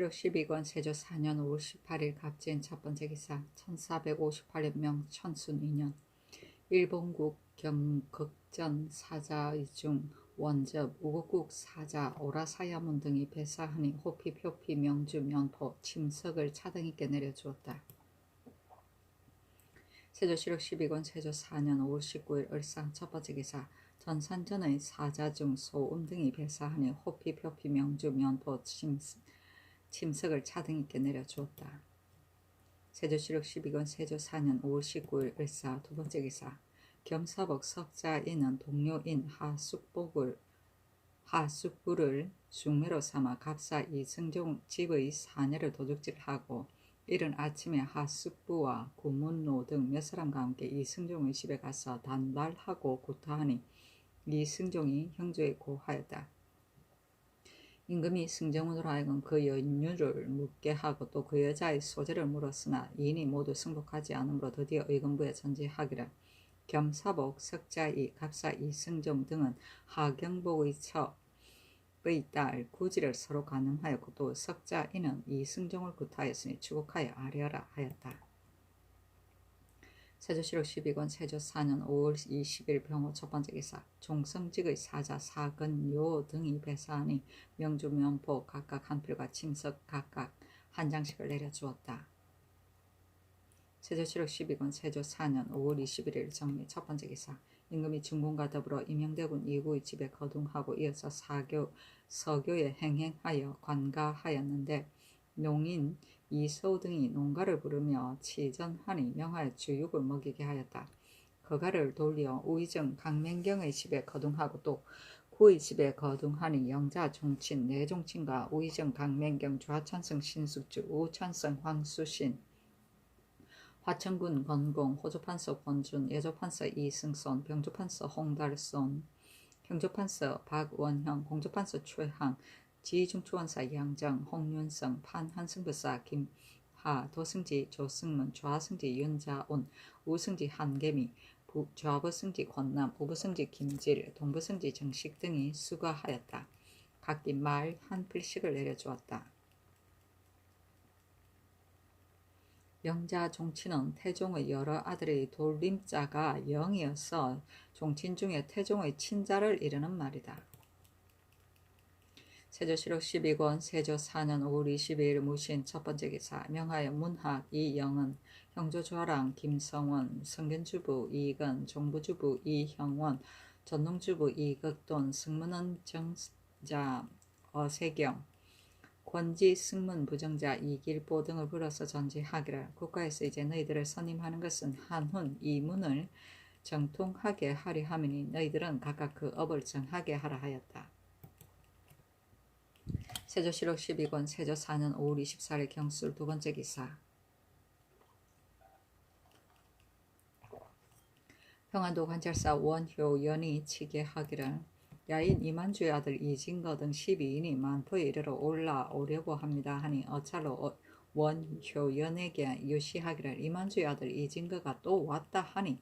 1억 12권 세조 4년 5월 18일 갑진 첫 번째 기사 1458년 천순 2년 일본국 경극전 사자의 중 원접 우국국 사자 오라사야문 등이 배사하니 호피 표피 명주 면포 침석을 차등있게 내려주었다. 세조실록 12권 세조 4년 5월 19일 을상 첫 번째 기사 전산전의 사자 중 소음 등이 배사하니 호피 표피 명주 면포 침석을 차등있게 내려주었다. 세조실록 12권 세조 4년 5월 19일 을사 두 번째 기사 겸사복 석자인은 동료인 하숙부를 중매로 삼아 갑사 이승종 집의 사내를 도둑질하고 이른 아침에 하숙부와 구문노 등 몇 사람과 함께 이승종의 집에 가서 단발하고 구타하니 이승종이 형조에 고하였다. 임금이 승정원으로 하여금 그 연유를 묻게 하고 또 그 여자의 소재를 물었으나 이인이 모두 승복하지 않으므로 드디어 의금부에 전지하기를 겸사복, 석자이, 갑사 이승종 등은 하경복의 첩의 딸 구지를 서로 간음하였고 또 석자이는 이승종을 구타하였으니 추국하여 아뢰어라 하였다. 세조실록 12권 세조 4년 5월 20일 병호 첫 번째 기사 종성직의 사자 사근요 등이 배사하니 명주 면포 각각 한 필과 침석 각각 한 장씩을 내려주었다. 세조실록 12권 세조 4년 5월 21일 정리 첫 번째 기사 임금이 중군과 더불어 임영대군 이구의 집에 거둥하고 이어서 서교에 행행하여 관가하였는데 농인 이서우 등이 농가를 부르며 치전하니 명하여 주육을 먹이게 하였다. 거가를 돌려 우의정 강맹경의 집에 거둥하고 또 구의 집에 거둥하니 영자 종친 내종친과 우의정 강맹경 좌천성 신숙주 우천성 황수신 화천군 건공 호조판서 권준 예조판서 이승손 병조판서 홍달손 형조판서 박원형 공조판서 최항 지중추원사 양정 홍윤성 판한승부사 김하 도승지 조승문 좌승지 윤자온 우승지 한계미 좌부승지 권남 우부승지 김질 동부승지 정식 등이 수거하였다. 각기 말 한 필씩을 내려주었다. 영자 종친은 태종의 여러 아들의 돌림자가 영이어서 종친 중에 태종의 친자를 이르는 말이다. 세조실록 12권 세조 4년 5월 22일 무신 첫 번째 기사 명하여 문학 이영은 형조좌랑 김성원 성견주부 이익은 종부주부 이형원 전농주부 이극돈 승문원 정자 어세경 권지 승문 부정자 이길보 등을 불러서 전지하기를 국가에서 이제 너희들을 선임하는 것은 한훈 이문을 정통하게 하려 함이니 너희들은 각각 그 업을 정하게 하라 하였다. 세조실록 12권 세조 4년 5월 24일 경술 두 번째 기사 평안도 관찰사 원효연이 치게 하기를 야인 이만주의 아들 이진거 등 12인이 만포에 이르러 올라오려고 합니다 하니 어찰로 원효연에게 유시하기를 이만주의 아들 이진거가 또 왔다 하니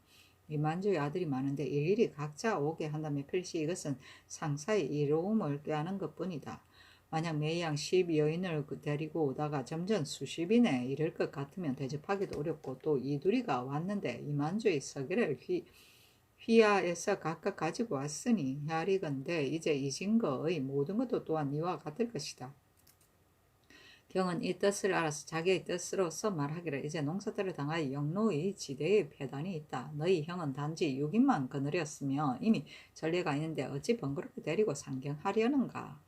이만주의 아들이 많은데 일일이 각자 오게 한다면 필시 이것은 상사의 이로움을 꾀하는 것뿐이다. 만약 매양 10여인을 데리고 오다가 점점 수십인에 이를 것 같으면 대접하기도 어렵고 또 이두리가 왔는데 이만주의 서기를 휘하에서 각각 가지고 왔으니 헤아리건대 이제 이진거의 모든 것도 또한 이와 같을 것이다. 경은 이 뜻을 알아서 자기의 뜻으로서 말하기를 이제 농사들을 당하여 영로의 지대에 폐단이 있다. 너희 형은 단지 6인만 거느렸으며 이미 전례가 있는데 어찌 번거롭게 데리고 상경하려는가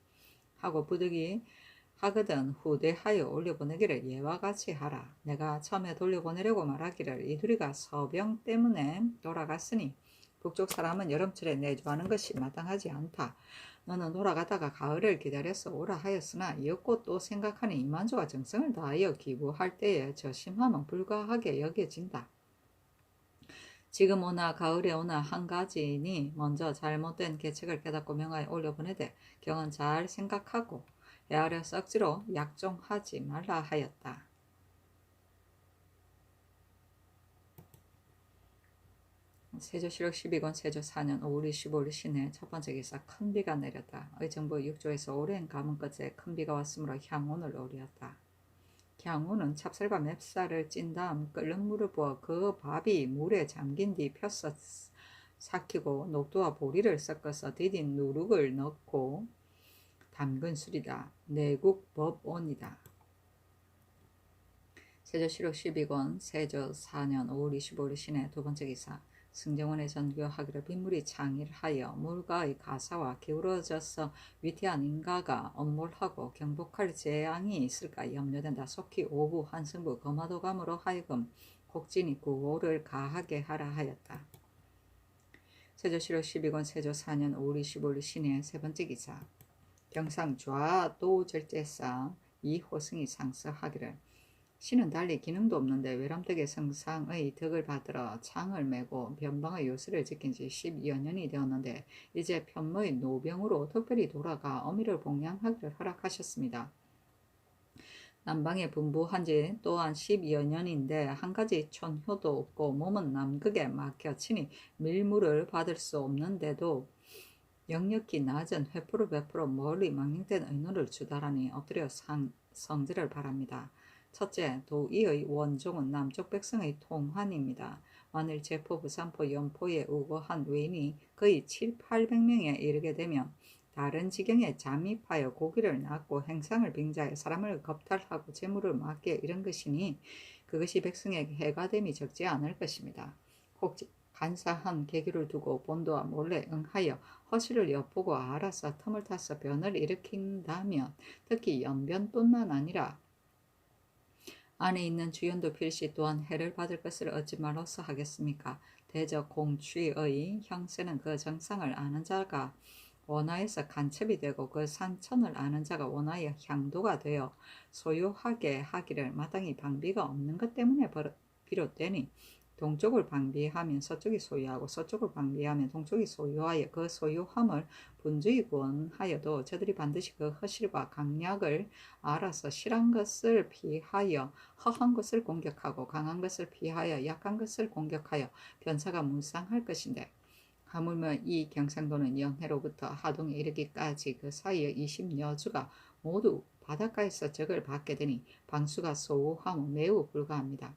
하고 부득이 하거든 후대하여 올려보내기를 예와 같이 하라. 내가 처음에 돌려보내려고 말하기를 이두리가 서병 때문에 돌아갔으니 북쪽 사람은 여름철에 내주하는 것이 마땅하지 않다. 너는 돌아가다가 가을을 기다려서 오라 하였으나 이었고 또 생각하니 이만주가 정성을 다하여 기부할 때에 저 심함은 불가하게 여겨진다. 지금 오나 가을에 오나 한 가지니 먼저 잘못된 계책을 깨닫고 명하여 올려보내되 경은 잘 생각하고 헤아려 썩지로 약종하지 말라 하였다. 세조실록 12권 세조 4년 5월 25일 시내 첫 번째 기사 큰 비가 내렸다. 의정부 6조에서 오랜 가뭄 끝에 큰 비가 왔으므로 향온을 우렸다. 향온은 찹쌀과 맵쌀을 찐 다음 끓는 물을 부어 그 밥이 물에 잠긴 뒤 펴서 삭히고 녹두와 보리를 섞어서 디딘 누룩을 넣고 담근 술이다. 내국법온이다. 세조실록 12권 세조 4년 5월 25일 시내 두 번째 기사 승정원의 전교하기를 빗물이 창일하여 물가의 가사와 기울어져서 위태한 인가가 엄몰하고 경복할 재앙이 있을까 염려된다. 속히 오부 한승부 거마도감으로 하여금 곡진이 구호를 가하게 하라 하였다. 세조실록 12권 세조 4년 5월 25일 시내 세 번째 기사 경상 좌도 절제상 이호승이 상서하기를 신은 달리 기능도 없는데 외람되게 성상의 덕을 받들어 창을 메고 변방의 요술을 지킨 지 10여 년이 되었는데 이제 편모의 노병으로 특별히 돌아가 어미를 봉양하기를 허락하셨습니다. 남방에 분부한 지 또한 10여 년인데 한 가지 촌효도 없고 몸은 남극에 막혀 친히 밀물을 받을 수 없는데도 역력히 낮은 회포를 베풀어 멀리 망령된 의논을 주다라니 엎드려 성지를 바랍니다. 첫째, 도의의 원종은 남쪽 백성의 통환입니다. 만일 제포, 부산포, 연포에 우거한 외인이 거의 7, 800명에 이르게 되면 다른 지경에 잠입하여 고기를 낳고 행상을 빙자해 사람을 겁탈하고 재물을 막게 이런 것이니 그것이 백성에게 해가 됨이 적지 않을 것입니다. 혹 간사한 계기를 두고 본도와 몰래 응하여 허실을 엿보고 알아서 틈을 타서 변을 일으킨다면 특히 연변뿐만 아니라 안에 있는 주연도 필시 또한 해를 받을 것을 어찌 말로써 하겠습니까? 대적 공취의 형세는 그 정상을 아는 자가 원하에서 간첩이 되고 그 산천을 아는 자가 원하의 향도가 되어 소유하게 하기를 마땅히 방비가 없는 것 때문에 비롯되니 동쪽을 방비하면 서쪽이 소유하고 서쪽을 방비하면 동쪽이 소유하여 그 소유함을 분주히 구원하여도 저들이 반드시 그 허실과 강약을 알아서 실한 것을 피하여 허한 것을 공격하고 강한 것을 피하여 약한 것을 공격하여 변사가 무쌍할 것인데 하물며 이 경상도는 영해로부터 하동에 이르기까지 그 사이에 20여 주가 모두 바닷가에서 적을 받게 되니 방수가 소우함은 매우 불가합니다.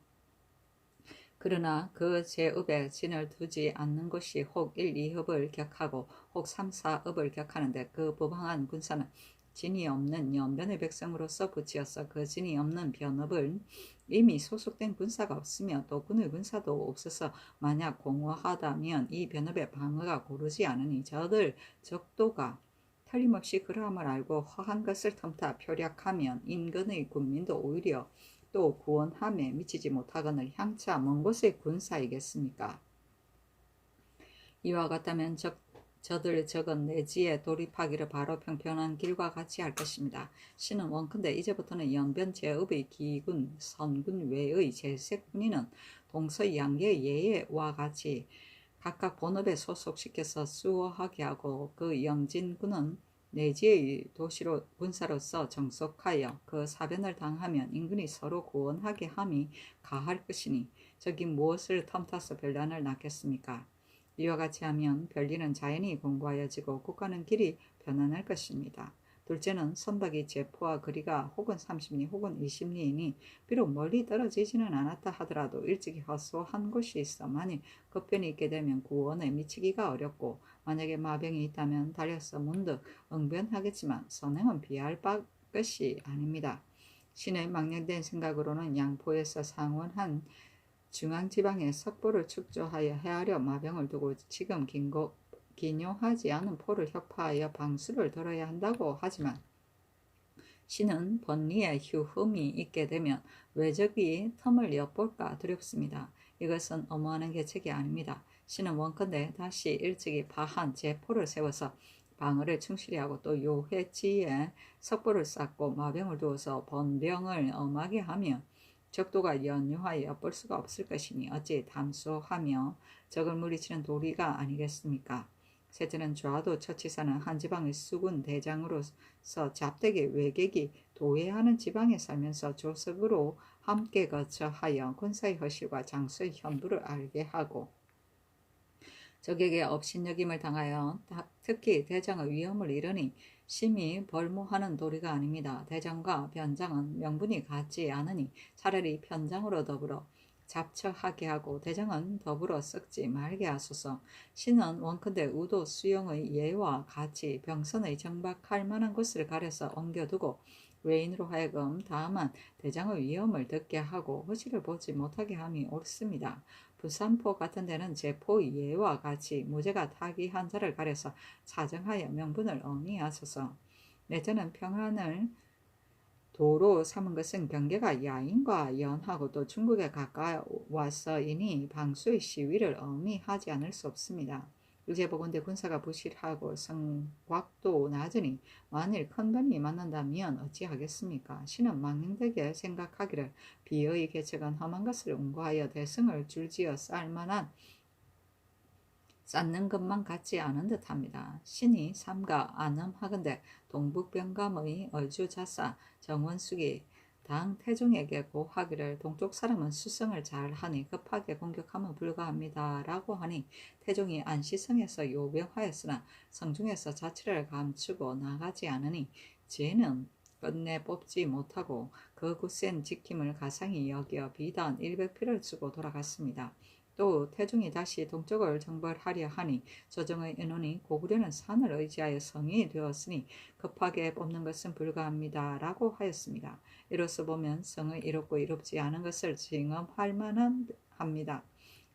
그러나 그 제읍에 진을 두지 않는 곳이 혹 1, 2읍을 격하고 혹 3, 4읍을 격하는데 그 부방한 군사는 진이 없는 연변의 백성으로서 붙이어서 그 진이 없는 변읍은 이미 소속된 군사가 없으며 또 군의 군사도 없어서 만약 공허하다면 이 변읍의 방어가 고르지 않으니 저들 적도가 틀림없이 그러함을 알고 허한 것을 틈타 표략하면 인근의 군민도 오히려 또 구원함에 미치지 못하거늘 향차 먼 곳의 군사이겠습니까? 이와 같다면 저들 적은 내지에 돌입하기를 바로 평평한 길과 같이 할 것입니다. 신은 원컨대 이제부터는 연변 제읍의 기군, 선군 외의 제색 군인은 동서 양계의 예외와 같이 각각 본업에 소속시켜서 수호하게 하고 그 영진군은 내지의 도시로 군사로서 정속하여 그 사변을 당하면 인근이 서로 구원하게 함이 가할 것이니 저기 무엇을 텀타서 변란을 낳겠습니까? 이와 같이 하면 별리는 자연히 공고하여지고 국가는 길이 편안할 것입니다. 둘째는 선박이 제포와 거리가 혹은 30리 혹은 20리이니 비록 멀리 떨어지지는 않았다 하더라도 일찍이 허소한 곳이 있어 만일 급변이 있게 되면 구원에 미치기가 어렵고 만약에 마병이 있다면 달려서 문득 응변하겠지만 선행은 비할 것이 아닙니다. 신의 망령된 생각으로는 양포에서 상원한 중앙지방에 석포를 축조하여 헤아려 마병을 두고 지금 기뇨하지 않은 포를 협파하여 방수를 들어야 한다고 하지만 신은 번리에 휴흠이 있게 되면 외적이 틈을 엿볼까 두렵습니다. 이것은 어머하는 계책이 아닙니다. 신은 원컨대 다시 일찍이 파한 제포를 세워서 방어를 충실히 하고 또 요해지에 석포를 쌓고 마병을 두어서 번병을 엄하게 하며 적도가 연유하여 엿볼 수가 없을 것이니 어찌 담소하며 적을 물리치는 도리가 아니겠습니까? 셋째는 좌도 처치사는 한 지방의 수군 대장으로서 잡되게 외객이 도회하는 지방에 살면서 조석으로 함께 거처하여 군사의 허실과 장수의 현부를 알게 하고 적에게 업신여김을 당하여 특히 대장의 위험을 이르니 심히 벌모하는 도리가 아닙니다. 대장과 변장은 명분이 같지 않으니 차라리 변장으로 더불어 잡처하게 하고 대장은 더불어 썩지 말게 하소서. 신은 원컨대 우도 수용의 예와 같이 병선의 정박할 만한 곳을 가려서 옮겨두고 외인으로 하여금 다만 대장의 위험을 듣게 하고 허시를 보지 못하게 함이 옳습니다. 부산포 같은 데는 제포 예와 같이 무죄가 타기한 자를 가려서 사정하여 명분을 의미하소서. 내자는 평안을 도로 삼은 것은 경계가 야인과 연하고 또 중국에 가까워서이니 방수의 시위를 의미하지 않을 수 없습니다. 일제보건대 군사가 부실하고 성곽도 낮으니 만일 큰번이 맞는다면 어찌하겠습니까? 신은 망령되게 생각하기를 비의 계책은 험한 것을 운구하여 대승을 줄지어 쌓는 것만 같지 않은 듯합니다. 신이 삼가 안음하건대 동북병감의 얼주자사 정원숙이 당 태종에게 고하기를 동쪽 사람은 수성을 잘하니 급하게 공격하면 불가합니다. 라고 하니 태종이 안시성에서 요병하였으나 성중에서 자치를 감추고 나가지 않으니 죄는 끝내 뽑지 못하고 그 굳센 지킴을 가상히 여겨 비단 100피를 쓰고 돌아갔습니다. 또 태종이 다시 동쪽을 정벌하려 하니 조정의 인원이 고구려는 산을 의지하여 성이 되었으니 급하게 뽑는 것은 불가합니다. 라고 하였습니다. 이로써 보면 성의 이롭고 이롭지 않은 것을 징험할 만합니다.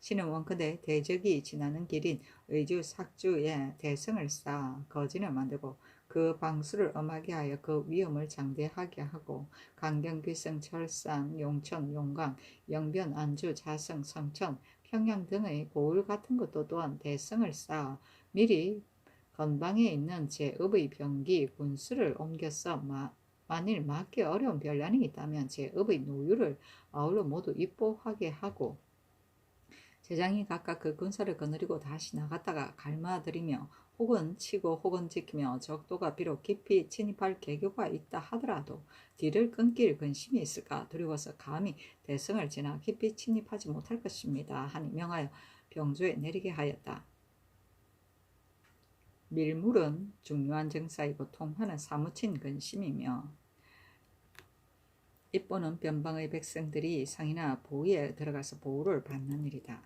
신은 원컨대 대적이 지나는 길인 의주 삭주에 대성을 쌓아 거진을 만들고 그 방수를 엄하게 하여 그 위험을 장대하게 하고 강경, 귀성, 철산, 용천, 용강, 영변, 안주, 자성, 성천, 평양 등의 고을 같은 것도 또한 대성을 쌓아 미리 건방에 있는 제읍의 병기, 군수를 옮겨서 만일 막기 어려운 변란이 있다면 제읍의 노유를 아울러 모두 입보하게 하고 제장이 각각 그 군사를 거느리고 다시 나갔다가 갈마들이며 혹은 치고 혹은 지키며 적도가 비록 깊이 침입할 계교가 있다 하더라도 뒤를 끊길 근심이 있을까 두려워서 감히 대성을 지나 깊이 침입하지 못할 것입니다. 하니 명하여 병조에 내리게 하였다. 밀물은 중요한 정사이고 통화는 사무친 근심이며 입보는 변방의 백성들이 상이나 보위에 들어가서 보호를 받는 일이다.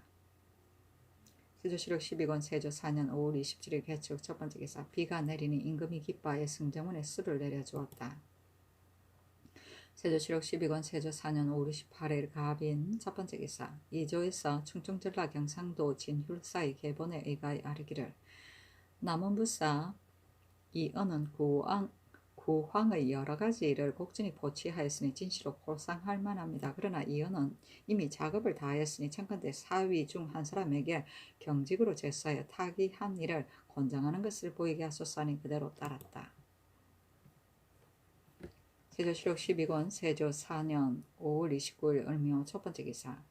세조실록 12권 세조 4년 5월 27일 개축 첫 번째 기사. 비가 내리니 임금이 기뻐하여 승정원에 술을 내려주었다. 세조실록 12권 세조 4년 5월 28일 가빈 첫 번째 기사. 이조에서 충청전라 경상도 진휼사의 계본에 의가에 아르기를 남원부사 이언은 구황의 여러 가지 일을 곡진히 보치하였으니 진시로 포상할 만합니다. 그러나 이언은 이미 작업을 다하였으니 청컨대 사위 중 한 사람에게 경직으로 제수하여 타기한 일을 권장하는 것을 보이게 하소서 하니 그대로 따랐다. 세조실록 12권 세조 4년 5월 29일 을묘 첫 번째 기사.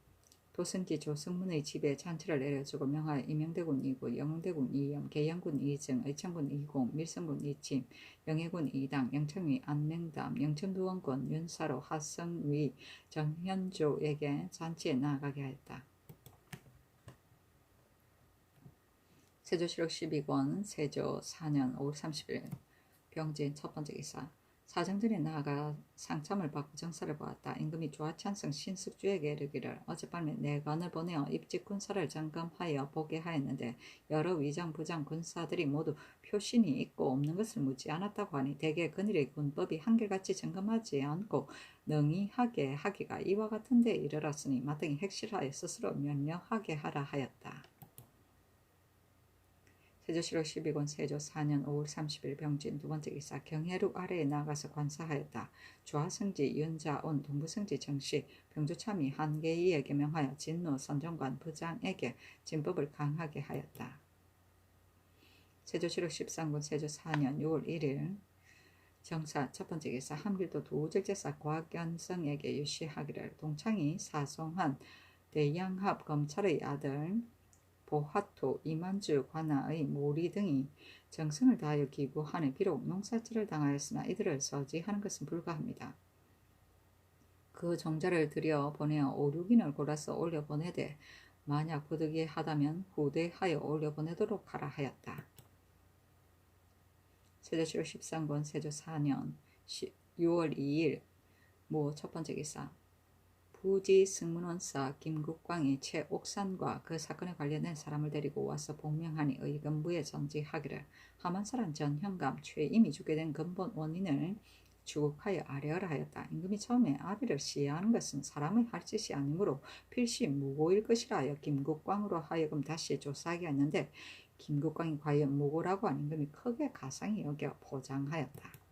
도승지 조승문의 집에 잔치를 내려주고 명하여 임영대군 2구, 영흥대군 2염, 계양군 2증, 의창군 2공, 밀성군 2침, 영해군 2당, 영창위 안맹담, 영천두원군 윤사로 하성위 정현조에게 잔치에 나아가게 하였다. 세조실록 12권 세조 4년 5월 30일 병진 첫 번째 기사. 사정전에 나아가 상참을 받고 정사를 보았다. 임금이 조하찬성 신숙주에게 이르기를 어젯밤에 내관을 보내어 입직 군사를 점검하여 보게 하였는데 여러 위장 부장 군사들이 모두 표신이 있고 없는 것을 묻지 않았다고 하니 대개 그늘의 군법이 한결같이 점검하지 않고 능히하게 하기가 이와 같은 데 이르렀으니 마땅히 핵실하여 스스로 면역하게 하라 하였다. 세조실록 12권 세조 4년 5월 30일 병진 두 번째 기사. 경해륙 아래에 나가서 관사하였다. 조하성지 윤자온 동부성지 정씨 병조참이 한계이에게 명하여 진노 선정관 부장에게 진법을 강하게 하였다. 세조실록 13권 세조 4년 6월 1일 정사 첫 번째 기사. 함길도 도적제사 곽연성에게 유시하기를 동창이 사송한 대양합 검찰의 아들 보화토, 이만주, 관아의 모리 등이 정성을 다하여 기부하니 비록 농사질을 당하였으나 이들을 서지하는 것은 불가합니다. 그 종자를 들여 보내어 5, 6인을 골라서 올려 보내되 만약 부득이하다면 후대하여 올려보내도록 하라 하였다. 세조실록 13권 세조 4년 6월 2일 모 첫번째 기사 부지 승문원사 김국광이 최옥산과 그 사건에 관련된 사람을 데리고 와서 복명하니 의금부에 전지하기를 하만사란 전 현감 최임이 죽게 된 근본 원인을 주국하여 아뢰어라 하였다. 임금이 처음에 아비를 시해하는 것은 사람의 할 짓이 아니므로 필시 무고일 것이라 하여 김국광으로 하여금 다시 조사하게 했는데 김국광이 과연 무고라고 한 임금이 크게 가상히 여겨 포장하였다.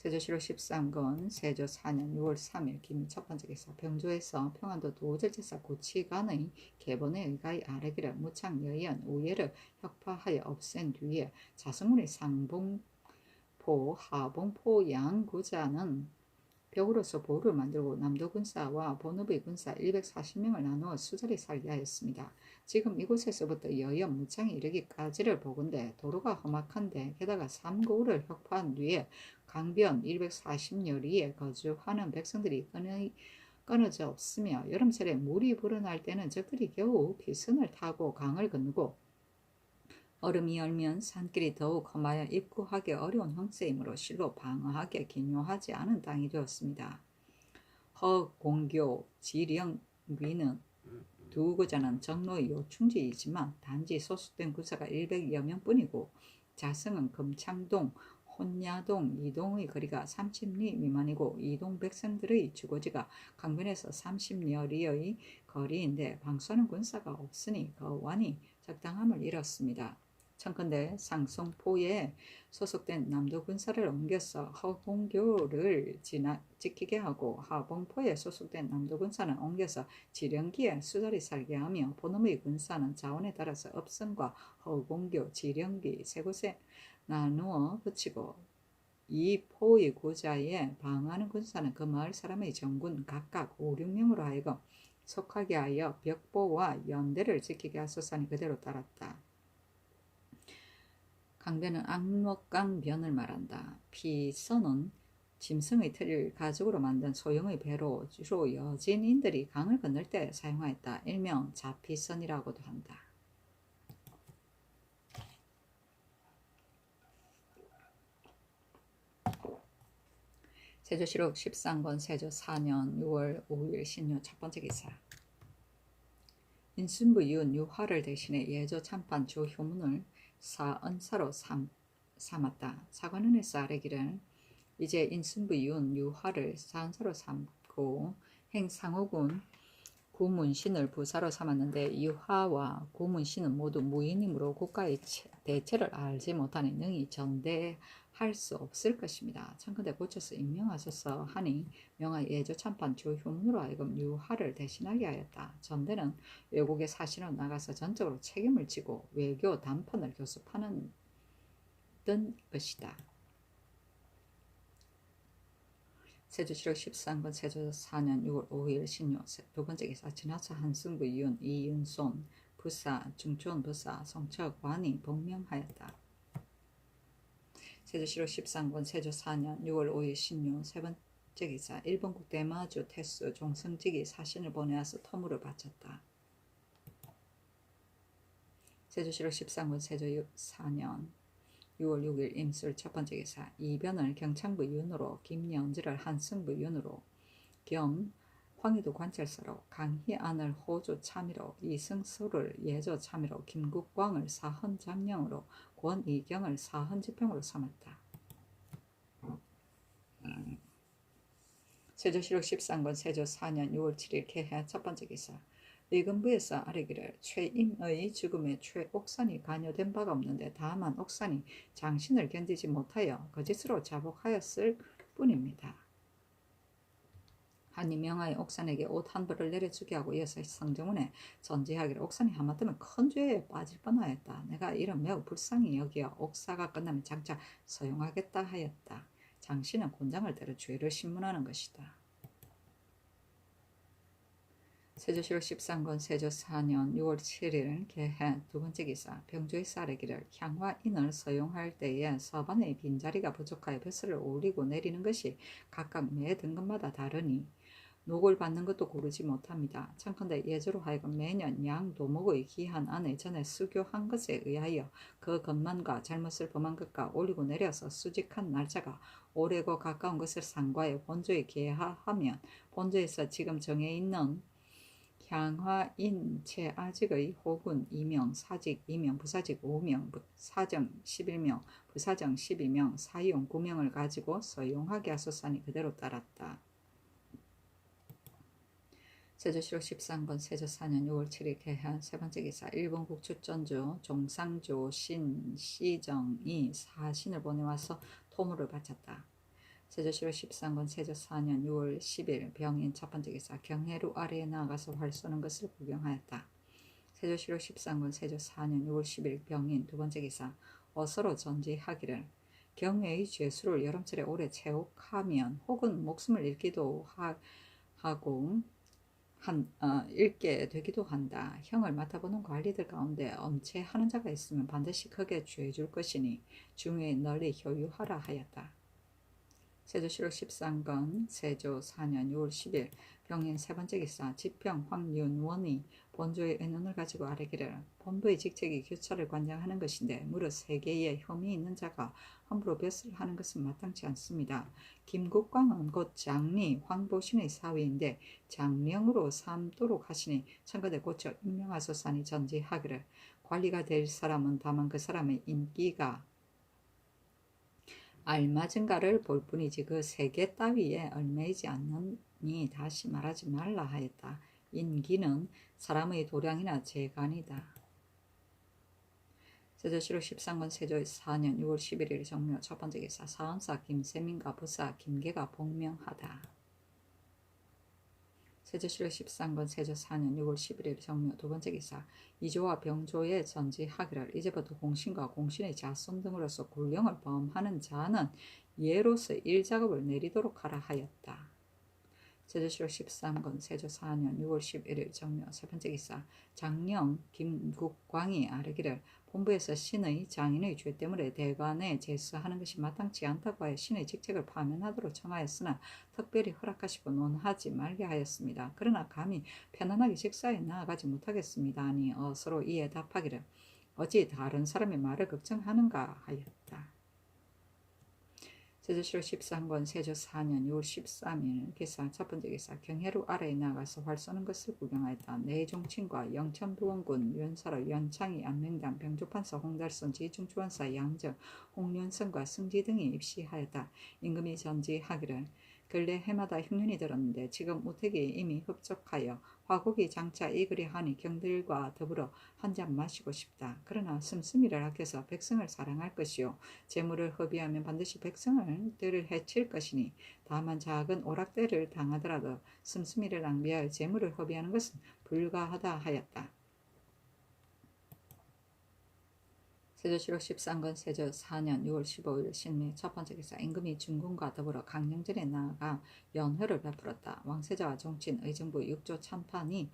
세조실록 13권 세조 4년 6월 3일 김이 첫번째 기사 병조에서 평안도 도절제사 고치관의 개본에 의가히 아뢰기를 무창여의한 우예를 혁파하여 없앤 뒤에 자승문의 상봉포 하봉포 양구자는 벽으로서 보루를 만들고 남도군사와 본읍의 군사 140명을 나누어 수자리 살게 하였습니다. 지금 이곳에서부터 여연 무창에 이르기까지를 보건대 도로가 험악한데 게다가 삼고를 혁파한 뒤에 강변 140여리에 거주하는 백성들이 끊어져 없으며 여름철에 물이 불어날 때는 적들이 겨우 비선을 타고 강을 건너고 얼음이 얼면 산길이 더욱 험하여 입구하기 어려운 형세이므로 실로 방어하기 기묘하지 않은 땅이 되었습니다. 허공교, 지령귀는 두 구자는 정로의 요충지이지만 단지 소속된 구사가 100여 명뿐이고 자성은 금창동, 혼야동, 이동의 거리가 30리 미만이고 이동 백성들의 주거지가 강변에서 30여리의 거리인데 방수하는 군사가 없으니 거완이 적당함을 잃었습니다. 청컨대 상송포에 소속된 남도 군사를 옮겨서 허공교를 지키게 하고 하봉포에 소속된 남도 군사는 옮겨서 지령기에 수자리 살게 하며 본음의 군사는 자원에 따라서 업성과 허공교, 지령기 세 곳에 나누어 붙이고 이 포의 고자에 방하는 군사는 그 마을 사람의 정군 각각 5, 6명으로 하여금 속하게 하여 벽보와 연대를 지키게 하소서니 그대로 따랐다. 강변은 악록강변을 말한다. 피선은 짐승의 틀을 가죽으로 만든 소형의 배로 주로 여진인들이 강을 건널 때 사용하였다. 일명 자피선이라고도 한다. 세조실록 13권 세조 4년 6월 5일 신유 첫번째 기사 인순부 이은 유화를 대신해 예조 참판 조효문을 사언사로 삼았다. 사관원에서 아뢰기를 이제 인순부 이은 유화를 사언사로 삼고 행상호군 구문신을 부사로 삼았는데 유화와 구문신은 모두 무인이므로 국가의 대체를 알지 못하니 능히 전대할 수 없을 것입니다. 청컨대 고쳐서 임명하소서 하니 명하 예조 참판 조효문으로 하여금 유화를 대신하게 하였다. 전대는 외국에 사신으로 나가서 전적으로 책임을 지고 외교 단판을 교습하는 등 것이다. 세조실록 13권 세조 4년 6월 5일 신유 두번째 기사 진하사 한승부 이윤 이윤손 부사 중촌 부사 성처관이 복명하였다. 세조실록 13권 세조 4년 6월 5일 신유 세번째 기사 일본국 대마주 태수 종성직이 사신을 보내와서 터무를 바쳤다. 세조실록 13권 세조 4년 6월 6일 임술 첫번째 기사 이변을 경창부 윤으로 김연지를 한승부 윤으로 겸 황희도 관찰사로 강희안을 호조 참의로 이승수를 예조 참의로 김국광을 사헌장령으로 권이경을 사헌지평으로 삼았다. 세조실록 13권 세조 4년 6월 7일 개해 첫번째 기사 의금부에서 아뢰기를 최임의 죽음에 최옥산이 관여된 바가 없는데 다만 옥산이 장신을 견디지 못하여 거짓으로 자복하였을 뿐입니다. 하니 명하여 옥산에게 옷 한 벌을 내려주게 하고 이어서 성정원에 전지하기를 옥산이 하마터면 큰 죄에 빠질 뻔하였다. 내가 이를 매우 불쌍히 여기어 옥사가 끝나면 장차 서용하겠다 하였다. 장신은 곤장을 때려 죄를 신문하는 것이다. 세조실록 13권 세조 4년 6월 7일 개해 두번째 기사 병조에서 아뢰기를 향화인을 서용할 때에 서반의 빈자리가 부족하여 벼슬을 올리고 내리는 것이 각각 매 등급마다 다르니 녹을 받는 것도 고르지 못합니다. 청컨대 예조로 하여금 매년 양 도목의 기한 안에 전에 수교한 것에 의하여 그 것만과 잘못을 범한 것과 올리고 내려서 수직한 날짜가 오래고 가까운 것을 상과해 본조에 계하하면 본조에서 지금 정해 있는 향화인 채아직의 혹은 이명, 사직, 이명, 부사직 5명, 사정 11명, 부사정 12명, 사용 9명을 가지고 서용하게 하소서니 그대로 따랐다. 세조실록 13권 세조 4년 6월 7일 개한 세 번째 기사 일본 국축전주 종상조 신 시정이 사신을 보내와서 토물을 바쳤다. 세조실록 13권 세조 4년 6월 10일 병인 첫 번째 기사 경해루 아래에 나아가서 활 쏘는 것을 구경하였다. 세조실록 13권 세조 4년 6월 10일 병인 두 번째 기사 어서로 전지하기를 경외의 죄수를 여름철에 오래 채옥하면 혹은 목숨을 잃기도 하고 읽게 되기도 한다. 형을 맡아보는 관리들 가운데 엄체하는 자가 있으면 반드시 크게 죄줄 것이니 중에 널리 효유하라 하였다. 세조실록 13권 세조 4년 6월 10일 병인 세 번째 기사 지평 황윤원이 본조의 의논을 가지고 아뢰기를 본부의 직책이 교찰을 관장하는 것인데 무릇 세계에 혐의 있는 자가 함부로 벼슬을 하는 것은 마땅치 않습니다. 김국광은 곧 장리 황보신의 사위인데 장령으로 삼도록 하시니 청거대 고쳐 임명하소서니 전지하기를 관리가 될 사람은 다만 그 사람의 인기가 알맞은가를 볼 뿐이지 그 세계 따위에 얽매이지 않느니 다시 말하지 말라 하였다. 인기는 사람의 도량이나 재간이다. 세조실록 13권 세조 4년 6월 11일 정묘 첫 번째 기사 사은사 김세민과 부사 김계가 복명하다. 세조실록 13권 세조 4년 6월 11일 정묘 두 번째 기사 이조와 병조에 전지하기를 이제부터 공신과 공신의 자손 등으로서 굴령을 범하는 자는 예로서 일작업을 내리도록 하라 하였다. 세조실록 13권 세조 4년 6월 11일 정묘 세 번째 기사 장령 김국광이 아뢰기를 본부에서 신의 장인의 죄 때문에 대관에 제수하는 것이 마땅치 않다고 하여 신의 직책을 파면하도록 청하였으나 특별히 허락하시고 논하지 말게 하였습니다. 그러나 감히 편안하게 식사에 나아가지 못하겠습니다 하니 서로 이에 답하기를 어찌 다른 사람의 말을 걱정하는가 하였다. 세조실록 13권 세조 4년 6월 13일 기사 첫 번째 기사 경해루 아래에 나가서 활 쏘는 것을 구경하였다. 내종친과 영천부원군 윤사로 연창이 안명당 병조판사 홍달선 지중주원사 양정 홍련선과 승지 등이 입시하였다. 임금이 전지하기를 근래 해마다 흉년이 들었는데 지금 우택이 이미 흡족하여 화곡이 장차 이그리 하니 경들과 더불어 한 잔 마시고 싶다. 그러나 씀씀이를 아껴서 백성을 사랑할 것이요 재물을 허비하면 반드시 백성들을 해칠 것이니 다만 작은 오락대를 당하더라도 씀씀이를 낭비하여 재물을 허비하는 것은 불가하다 하였다. 세조실록 13권 세조 4년 6월 15일 신미 첫 번째 기사 임금이 중군과 더불어 강령전에 나아가 연회를 베풀었다. 왕세자와 종친 의정부 6조 참판이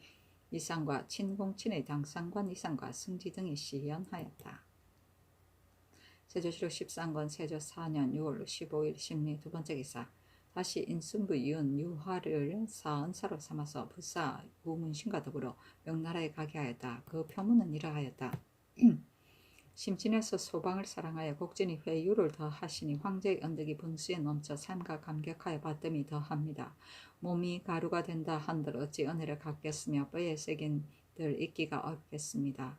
이상과 친공친의 당상관 이상과 승지 등이 시연하였다. 세조실록 13권 세조 4년 6월 15일 신미 두 번째 기사 다시 인순부 이은 유화를 사은사로 삼아서 부사 우문신과 더불어 명나라에 가게 하였다. 그 표문은 이러하였다. 심진에서 소방을 사랑하여 곡진이 회유를 더하시니 황제의 언덕이 분수에 넘쳐 삶과 감격하여 받듦이 더합니다. 몸이 가루가 된다 한들 어찌 은혜를 갚겠으며 뼈에 새긴들 잊기가 어렵겠습니다.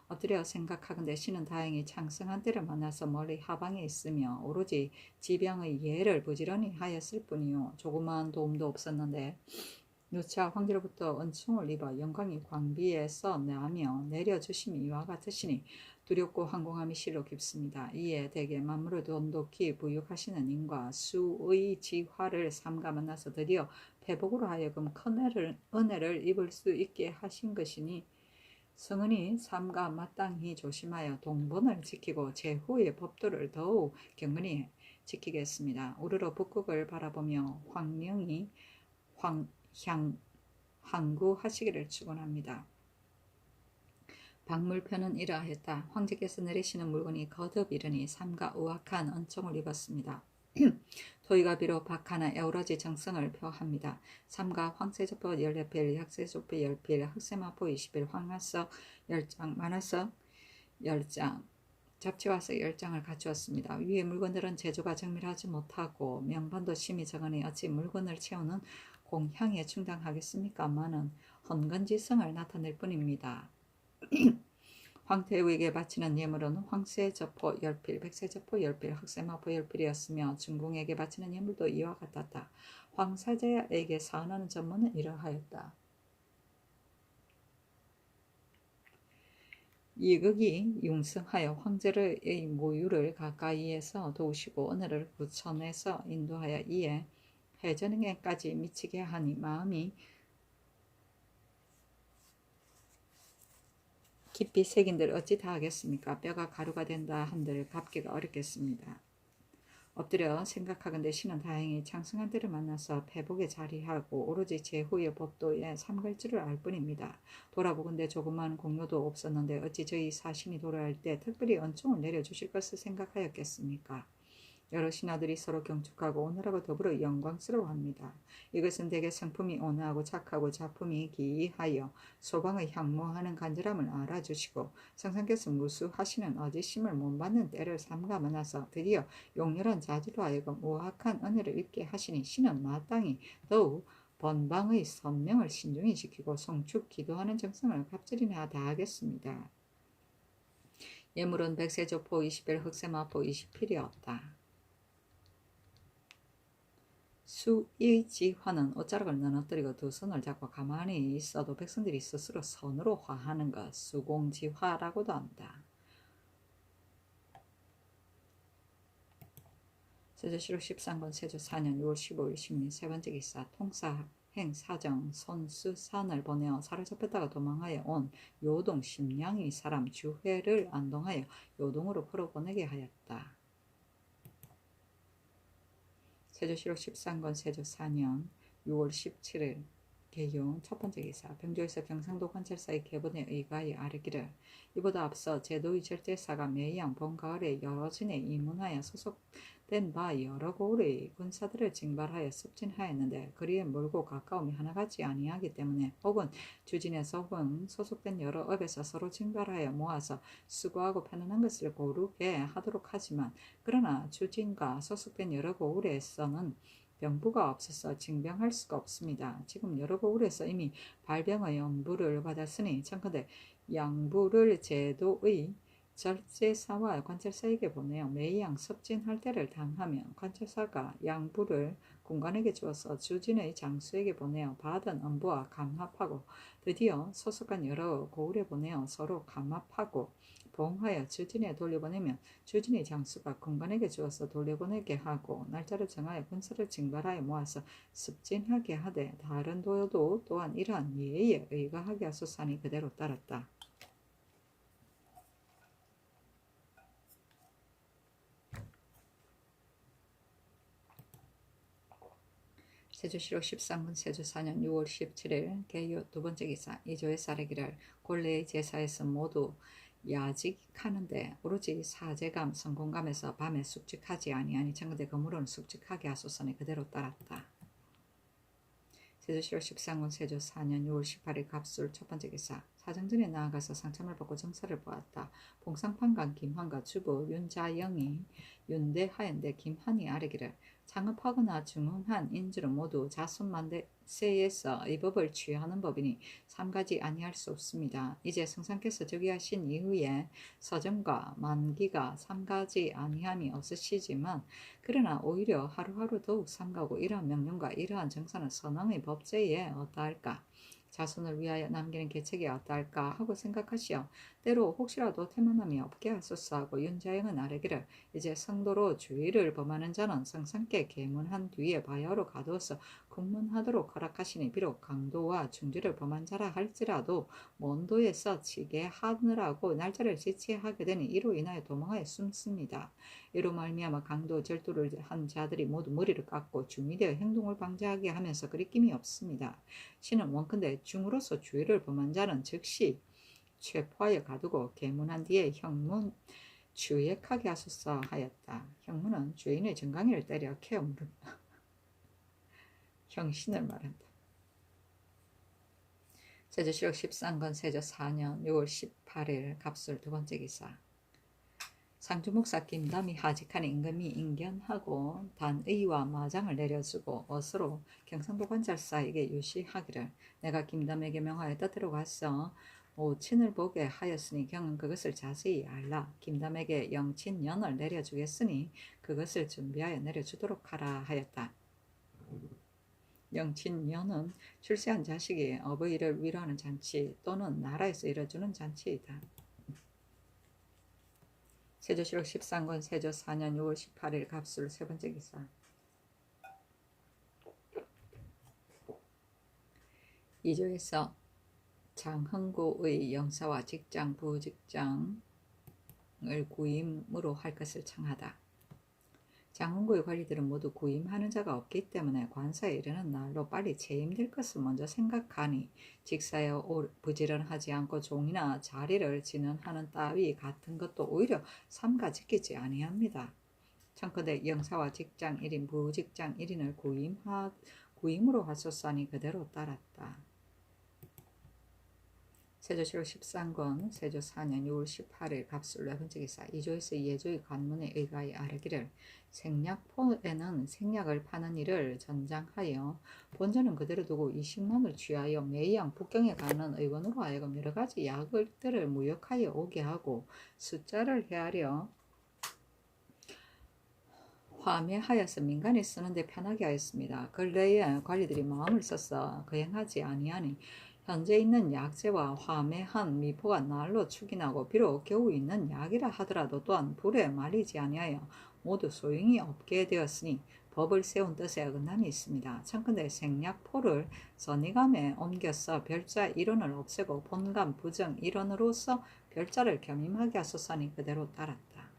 엎드려 생각하건대 신은 다행히 창성한 때를 만나서 멀리 하방에 있으며 오로지 지병의 예를 부지런히 하였을 뿐이요 조그마한 도움도 없었는데 누차 황제로부터 은총을 입어 영광이 광비에서 나며 내려주심이 이와 같으시니 두렵고 황공함이 실로 깊습니다. 이에 대개 만물을 돈독히 부육하시는 인과 수의 지화를 삼가 만나서 드디어 회복으로 하여금 큰 은혜를 입을 수 있게 하신 것이니 성은이 삼가 마땅히 조심하여 동본을 지키고 제후의 법도를 더욱 경건히 지키겠습니다. 우르르 북극을 바라보며 황령이 항구하시기를 축원합니다. 박물편은 이러하였다. 황제께서 내리시는 물건이 거듭 이르니 삼가 우악한 은총을 입었습니다. 토이가 비록 박하나 에우러지 정성을 표합니다. 삼가 황세조포 14필, 혁세조포 10필, 흑세마포 20필, 황하석 10장, 만화석 10장, 잡지와서 10장을 갖추었습니다. 위의 물건들은 제조가 정밀하지 못하고 명반도 심히 적으니 어찌 물건을 채우는 공향에 충당하겠습니까마는 헌건지성을 나타낼 뿐입니다. 황태우에게 바치는 예물은 황세저포 10필, 백세저포 10필, 흑세마포 10필이었으며 중궁에게 바치는 예물도 이와 같았다. 황사제에게 사은하는 전문은 이러하였다. 이극이 융성하여 황제의 모유를 가까이에서 도우시고 은혜를 구천에서 인도하여 이에 해전행에까지 미치게 하니 마음이 깊이 새긴들 어찌 다 하겠습니까? 뼈가 가루가 된다 한들 갚기가 어렵겠습니다. 엎드려 생각하건대 신은 다행히 장성한 때를 만나서 패복에 자리하고 오로지 제후의 법도에 삼갈 줄을 알 뿐입니다. 돌아보건대 조그만 공로도 없었는데 어찌 저희 사신이 돌아갈 때 특별히 은총을 내려주실 것을 생각하였겠습니까? 여러 신하들이 서로 경축하고 오늘하고 더불어 영광스러워합니다. 이것은 대개 성품이 온화하고 착하고 작품이 기이하여 소방의 향모하는 간절함을 알아주시고 성상께서 무수하시는 어지심을 못받는 때를 삼가 만나서 드디어 용렬한 자주로 하여금 우악한 은혜를 입게 하시니 신은 마땅히 더욱 번방의 선명을 신중히 지키고 성축 기도하는 정성을 갑절이나 다하겠습니다. 예물은 백세조포 20필, 흑세마포 20필이었다. 수의지화는 옷자락을 넘어뜨리고 두 손을 잡고 가만히 있어도 백성들이 스스로 손으로 화하는 것, 수공지화라고도 한다. 세조실록 13권 세조 4년 6월 15일 신민 세 번째 기사 통사행 사정 손수산을 보내어 사로잡혔다가 도망하여 온 요동 심량이 사람 주회를 안동하여 요동으로 풀어보내게 하였다. 세조실록 13권 세조 4년 6월 17일 개용 첫 번째 기사 병조에서 경상도 관찰사의 계본에 의거하여 아뢰기를 이보다 앞서 제도의 절제사가 매양 봄가을에 여러 진에 입문하여 소속된 바 여러 고을의 군사들을 징발하여 습진하였는데 거리에 멀고 가까움이 하나같이 아니하기 때문에 혹은 주진에서 혹은 소속된 여러 업에서 서로 징발하여 모아서 수고하고 편안한 것을 고르게 하도록 하지만 그러나 주진과 소속된 여러 고을에서는 병부가 없어서 징병할 수가 없습니다. 지금 여러 고을에서 이미 발병의 연부를 받았으니 청컨대 양부를 제도의 절제사와 관찰사에게 보내어 매양 섭진할 때를 당하면 관찰사가 양부를 군관에게 주어서 주진의 장수에게 보내어 받은 엄부와 감합하고 드디어 소속한 여러 고을에 보내어 서로 감합하고 봉하여 주진에 돌려보내면 주진의 장수가 군관에게 주어서 돌려보내게 하고 날짜를 정하여 군사를 징발하여 모아서 습진하게 하되 다른 도도 또한 이러한 예에 의거하게 하소서하니 그대로 따랐다. 세조실록 13권 세조 4년 6월 17일 개요 두 번째 기사 이조의 사례기를 본래의 제사에서 모두 야직하는데 오로지 사제감 성공감에서 밤에 숙직하지 아니하니 청근대 거물은 숙직하게 하소서니 그대로 따랐다. 세조실록 13권 세조 4년 6월 18일 갑술 첫 번째 기사 사정전에 나아가서 상참을 받고 정사를 보았다. 봉상판관 김환과 주부 윤자영이 윤대하였는데 김환이 아뢰기를 창업하거나 중흥한 인주는 모두 자손만세에서 이 법을 취하는 법이니 삼가지 아니할 수 없습니다. 이제 성상께서 즉위하신 이후에 서정과 만기가 삼가지 아니함이 없으시지만 그러나 오히려 하루하루 더욱 삼가고 이러한 명령과 이러한 정사는 선왕의 법제에 어떠할까? 자손을 위하여 남기는 계책이 어떠할까 하고 생각하시어 때로 혹시라도 태만함이 없게 하소서 하고 윤자영은 아뢰기를 이제 성도로 주의를 범하는 자는 성상께 계문한 뒤에 바야흐로 가두어서 국문하도록 허락하시니 비록 강도와 중죄를 범한 자라 할지라도 먼도에서 지게 하느라고 날짜를 지체하게 되니 이로 인하여 도망하여 숨습니다. 이로 말미암아 강도 절도를 한 자들이 모두 머리를 깎고 중이되어 행동을 방지하게 하면서 그리 낌이 없습니다. 신은 원컨대 중으로서 주의를 범한 자는 즉시 체포하여 가두고 계문한 뒤에 형문 주액하게 하소서 하였다. 형무는 주인의 정강이를 때려 캐어 물은다. 형신을 말한다. 세조실록 13권 세조 4년 6월 18일 갑술 두 번째 기사. 상주목사 김담이 하직한 임금이 인견하고 단의와 마장을 내려주고 어스로 경상도 관찰사에게 유시하기를 내가 김담에게 명하여 떠들어 가서 모친을 보게 하였으니 경은 그것을 자세히 알라. 김담에게 영친연을 내려주겠으니 그것을 준비하여 내려주도록 하라 하였다. 영친연은 출세한 자식이 어버이를 위로하는 잔치 또는 나라에서 이뤄주는 잔치이다. 세조실록 13권 세조 4년 6월 18일 갑술 세 번째 기사. 이조에서 장흥고의 영사와 직장, 부직장을 구임으로 할 것을 청하다. 장흥고의 관리들은 모두 구임하는 자가 없기 때문에 관사에 이르는 날로 빨리 재임될 것을 먼저 생각하니 직사에 부지런하지 않고 종이나 자리를 진언하는 따위 같은 것도 오히려 삼가 지키지 아니합니다. 청컨대 영사와 직장 1인, 부직장 1인을 구임으로 하소서하니 그대로 따랐다. 세조실록 13권 세조 4년 6월 18일 갑술 네 번째 기사. 이조에서 예조의 관문에 의가히 아뢰기를 생략포에는 생략을 파는 일을 전장하여 본전은 그대로 두고 20만을 취하여 매양 북경에 가는 의원으로 하여금 여러가지 약들을 무역하여 오게 하고 숫자를 헤아려 화매하여서 민간이 쓰는데 편하게 하였습니다. 근래에 관리들이 마음을 써서 거행하지 아니하니 현재 있는 약재와 화매한 미포가 날로 축인하고 비록 겨우 있는 약이라 하더라도 또한 불에 말리지 아니하여 모두 소용이 없게 되었으니 법을 세운 뜻에 어긋남이 있습니다. 청컨대 생략포를 선의감에 옮겨서 별자 일원을 없애고 본감 부정 일원으로서 별자를 겸임하게 하소서니 그대로 따랐다.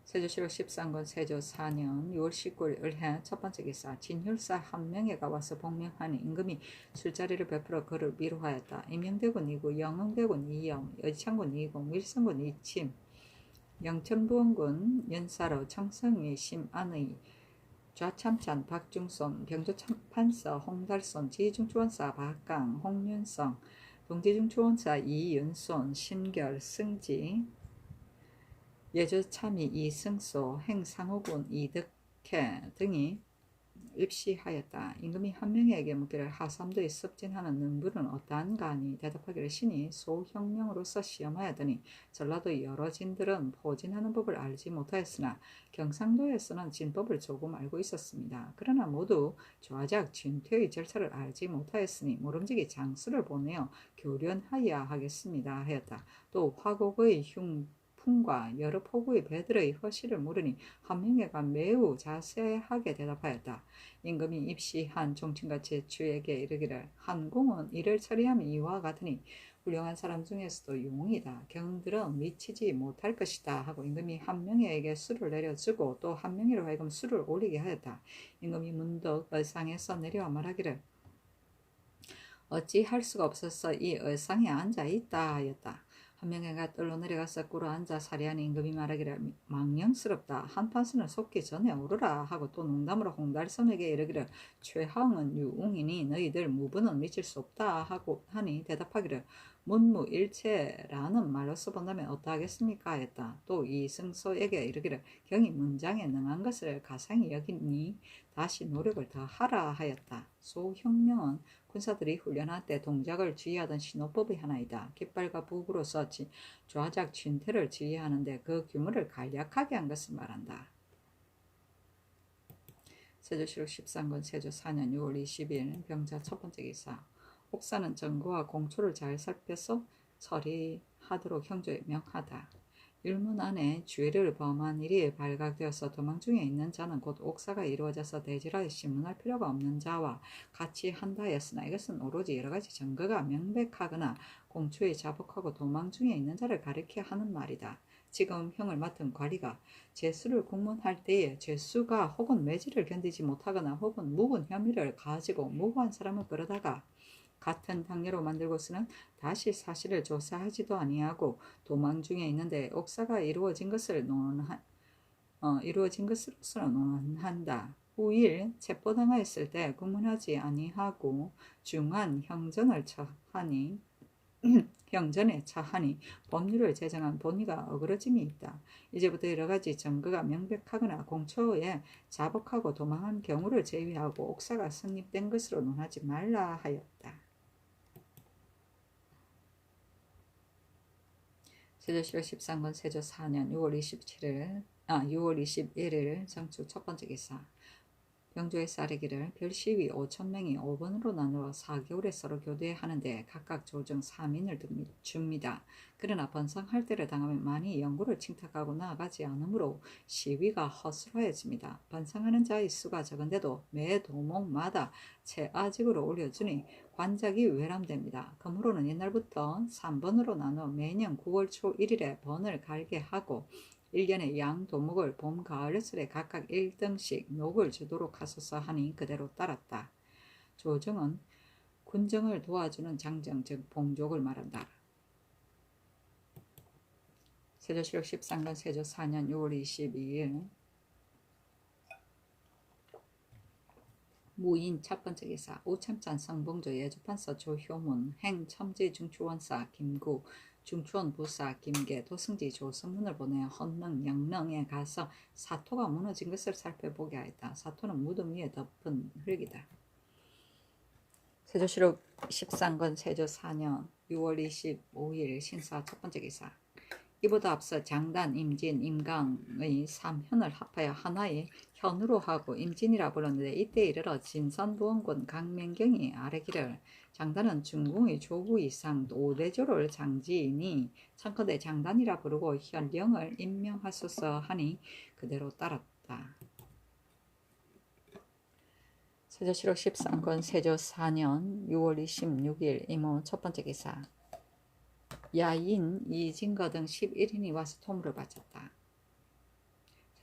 세조실록 13권 세조 4년 6월 19일 을해 첫 번째 기사. 진율사 한 명에가 와서 복명하니 임금이 술자리를 베풀어 그를 위로하였다. 임영대군 2구, 영흥대군 2영, 여창군 2공, wil성군 2침, 영천부원군 연사로, 청성이 심안의, 좌참찬 박중손, 병조판서 홍달손, 지중주원사 박강, 홍윤성, 동지중주원사 이윤손, 신결, 승지, 예조참의 이승소, 행상호군 이득회 등이 입시하였다. 임금이 한 명에게 묻기를 하삼도에 습진하는 능부는 어떠한가 하니 대답하기를 신이 소형명으로서 시험하였더니 전라도 여러 진들은 포진하는 법을 알지 못하였으나 경상도에서는 진법을 조금 알고 있었습니다. 그러나 모두 좌작 진퇴의 절차를 알지 못하였으니 모름지기 장수를 보내어 교련하여야 하겠습니다 하였다. 또 화곡의 풍과 여러 포구의 배들의 허실을 물으니 한 명에가 매우 자세하게 대답하였다. 임금이 입시한 종친과 제추에게 이르기를 한공은 이를 처리하면 이와 같으니 훌륭한 사람 중에서도 용이다. 경들은 미치지 못할 것이다 하고 임금이 한 명에게 술을 내려주고 또 한 명으로 하여금 술을 올리게 하였다. 임금이 문득 의상에서 내려와 말하기를 어찌 할 수가 없어서 이 의상에 앉아 있다 하였다. 한 명에가 뜰로 내려가서 꿇어 앉아 사리하니 임금이 말하기를 망령스럽다. 한판선을 쏟기 전에 오르라 하고 또 농담으로 홍달선에게 이르기를 최하응은 유웅이니 너희들 무부는 미칠 수 없다 하고 하니 대답하기를 문무일체라는 말로서 본다면 어떠하겠습니까 하였다. 또 이승소에게 이르기를 경이 문장에 능한 것을 가상히 여기니 다시 노력을 더 하라 하였다. 소혁명은 군사들이 훈련할 때 동작을 지휘하던 신호법의 하나이다. 깃발과 북으로서 좌작 진퇴를 지휘하는데 그 규모를 간략하게 한 것을 말한다. 세조실록 13권 세조 4년 6월 20일 병자 첫 번째 기사. 옥사는 정거와 공초를 잘 살펴서 처리하도록 형조에 명하다. 율문 안에 죄를 범한 일이 발각되어서 도망 중에 있는 자는 곧 옥사가 이루어져서 대지라에 신문할 필요가 없는 자와 같이 한다 했으나 이것은 오로지 여러가지 증거가 명백하거나 공초에 자복하고 도망 중에 있는 자를 가리켜 하는 말이다. 지금 형을 맡은 관리가 죄수를 국문할 때에 죄수가 혹은 매질을 견디지 못하거나 혹은 묵은 혐의를 가지고 무고한 사람을 끌어다가 같은 당례로 만들고서는 다시 사실을 조사하지도 아니하고 도망 중에 있는데 옥사가 이루어진 것으로서는 논한다. 후일 체포당하였을 때 구문하지 아니하고 중한 형전에 처하니 법률을 제정한 본의가 어그러짐이 있다. 이제부터 여러 가지 증거가 명백하거나 공초에 자복하고 도망한 경우를 제외하고 옥사가 성립된 것으로 논하지 말라 하였다. 세조실록 13권 세조 4년 6월 21일 정축 첫 번째 기사. 병조에서 아뢰기를 별시위 5,000명이 5번으로 나누어 4개월에 서로 교대하는데 각각 조정 3인을 줍니다. 그러나 번성할 때를 당하면 많이 연구를 칭탁하고 나아가지 않으므로 시위가 허술해집니다. 번성하는 자의 수가 적은데도 매 도목마다 채아직으로 올려주니 관작이 외람됩니다. 그러므로는 옛날부터 3번으로 나누어 매년 9월 초 1일에 번을 갈게 하고 1년에 양 도목을 봄, 가을, 햇살에 각각 1등씩 녹을 주도록 하소서 하니 그대로 따랐다. 조정은 군정을 도와주는 장정, 즉 봉족을 말한다. 세조실록 13권 세조 4년 6월 22일 무인 첫 번째 기사. 우참찬 성봉조 예주판서 조효문 행첨지 중추원사 김구 중추원 부사 김계 도승지 조성문을 보내 헌능 영릉에 가서 사토가 무너진 것을 살펴보게 하였다. 사토는 무덤 위에 덮은 흙이다. 세조실록 13권 세조 4년 6월 25일 신사 첫 번째 기사. 이보다 앞서 장단, 임진, 임강의 3현을 합하여 하나의 현으로 하고 임진이라 불렀는데 이때 이르러 진선부원군 강맹경이 아뢰기를 장단은 중궁의 조부 이상 5대조를 장지이니 청컨대 장단이라 부르고 현령을 임명하소서 하니 그대로 따랐다. 세조실록 13권 세조 4년 6월 26일 이모 첫 번째 기사. 야인, 이진거 등 11인이 와서 토물을 바쳤다.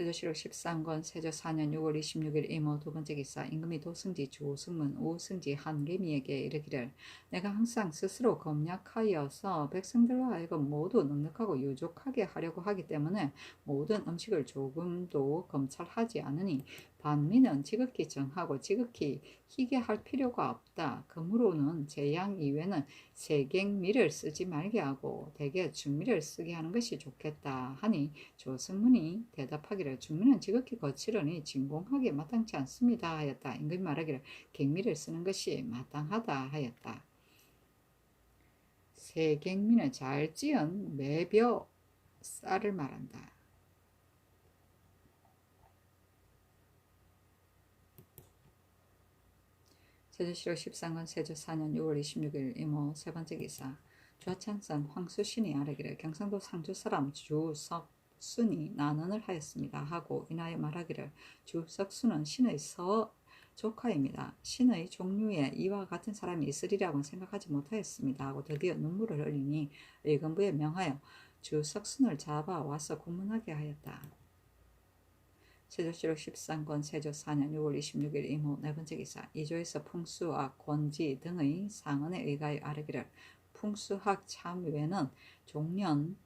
세조실록 13권 세조 4년 6월 26일 이모 두 번째 기사. 임금이 도승지 조승문 우승지 한개미에게 이르기를 내가 항상 스스로 검약하여서 백성들로 하여금 모두 넉넉하고 유족하게 하려고 하기 때문에 모든 음식을 조금도 검찰하지 않으니 반미는 지극히 정하고 지극히 희게 할 필요가 없다. 그러므로는 제양 이외는 세갱미를 쓰지 말게 하고 대개 중미를 쓰게 하는 것이 좋겠다 하니 조승문이 대답하기를 중미는 지극히 거칠으니 진공하기에 마땅치 않습니다 하였다. 임금이 말하기를 갱미를 쓰는 것이 마땅하다 하였다. 세갱미는 잘 찌은 매벼 쌀을 말한다. 세조실록 13권 세조 4년 6월 26일 이모 세 번째 기사. 좌찬성 황수신이 아뢰기를 경상도 상주 사람 주석순이 난언을 하였습니다 하고 인하여 말하기를 주석순은 신의 조카입니다. 신의 종류에 이와 같은 사람이 있으리라고는 생각하지 못하였습니다 하고 드디어 눈물을 흘리니 의금부에 명하여 주석순을 잡아 와서 고문하게 하였다. 세조실록 13권 세조 4년 6월 26일 이모 네 번째 기사. 이조에서 풍수학, 권지 등의 상언에 의하여 아뢰기를 풍수학 참외는 종년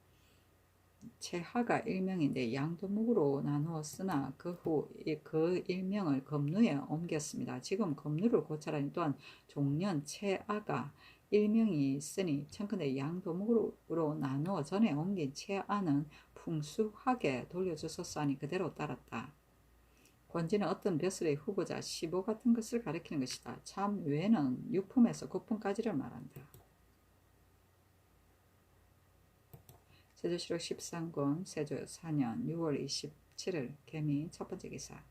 채하가 일명인데 양도목으로 나누었으나 그 후 그 일명을 검누에 옮겼습니다. 지금 검누를 고찰하니 또한 종년 채아가 일명이 있으니 청컨대 양도목으로 나누어 전에 옮긴 채아는 풍수학에 돌려주소서 하니 그대로 따랐다. 권지는 어떤 벼슬의 후보자, 시보 같은 것을 가리키는 것이다. 참외는 육품에서 구품까지를 말한다. 세조실록 13권 세조 4년 6월 27일 개미 첫 번째 기사.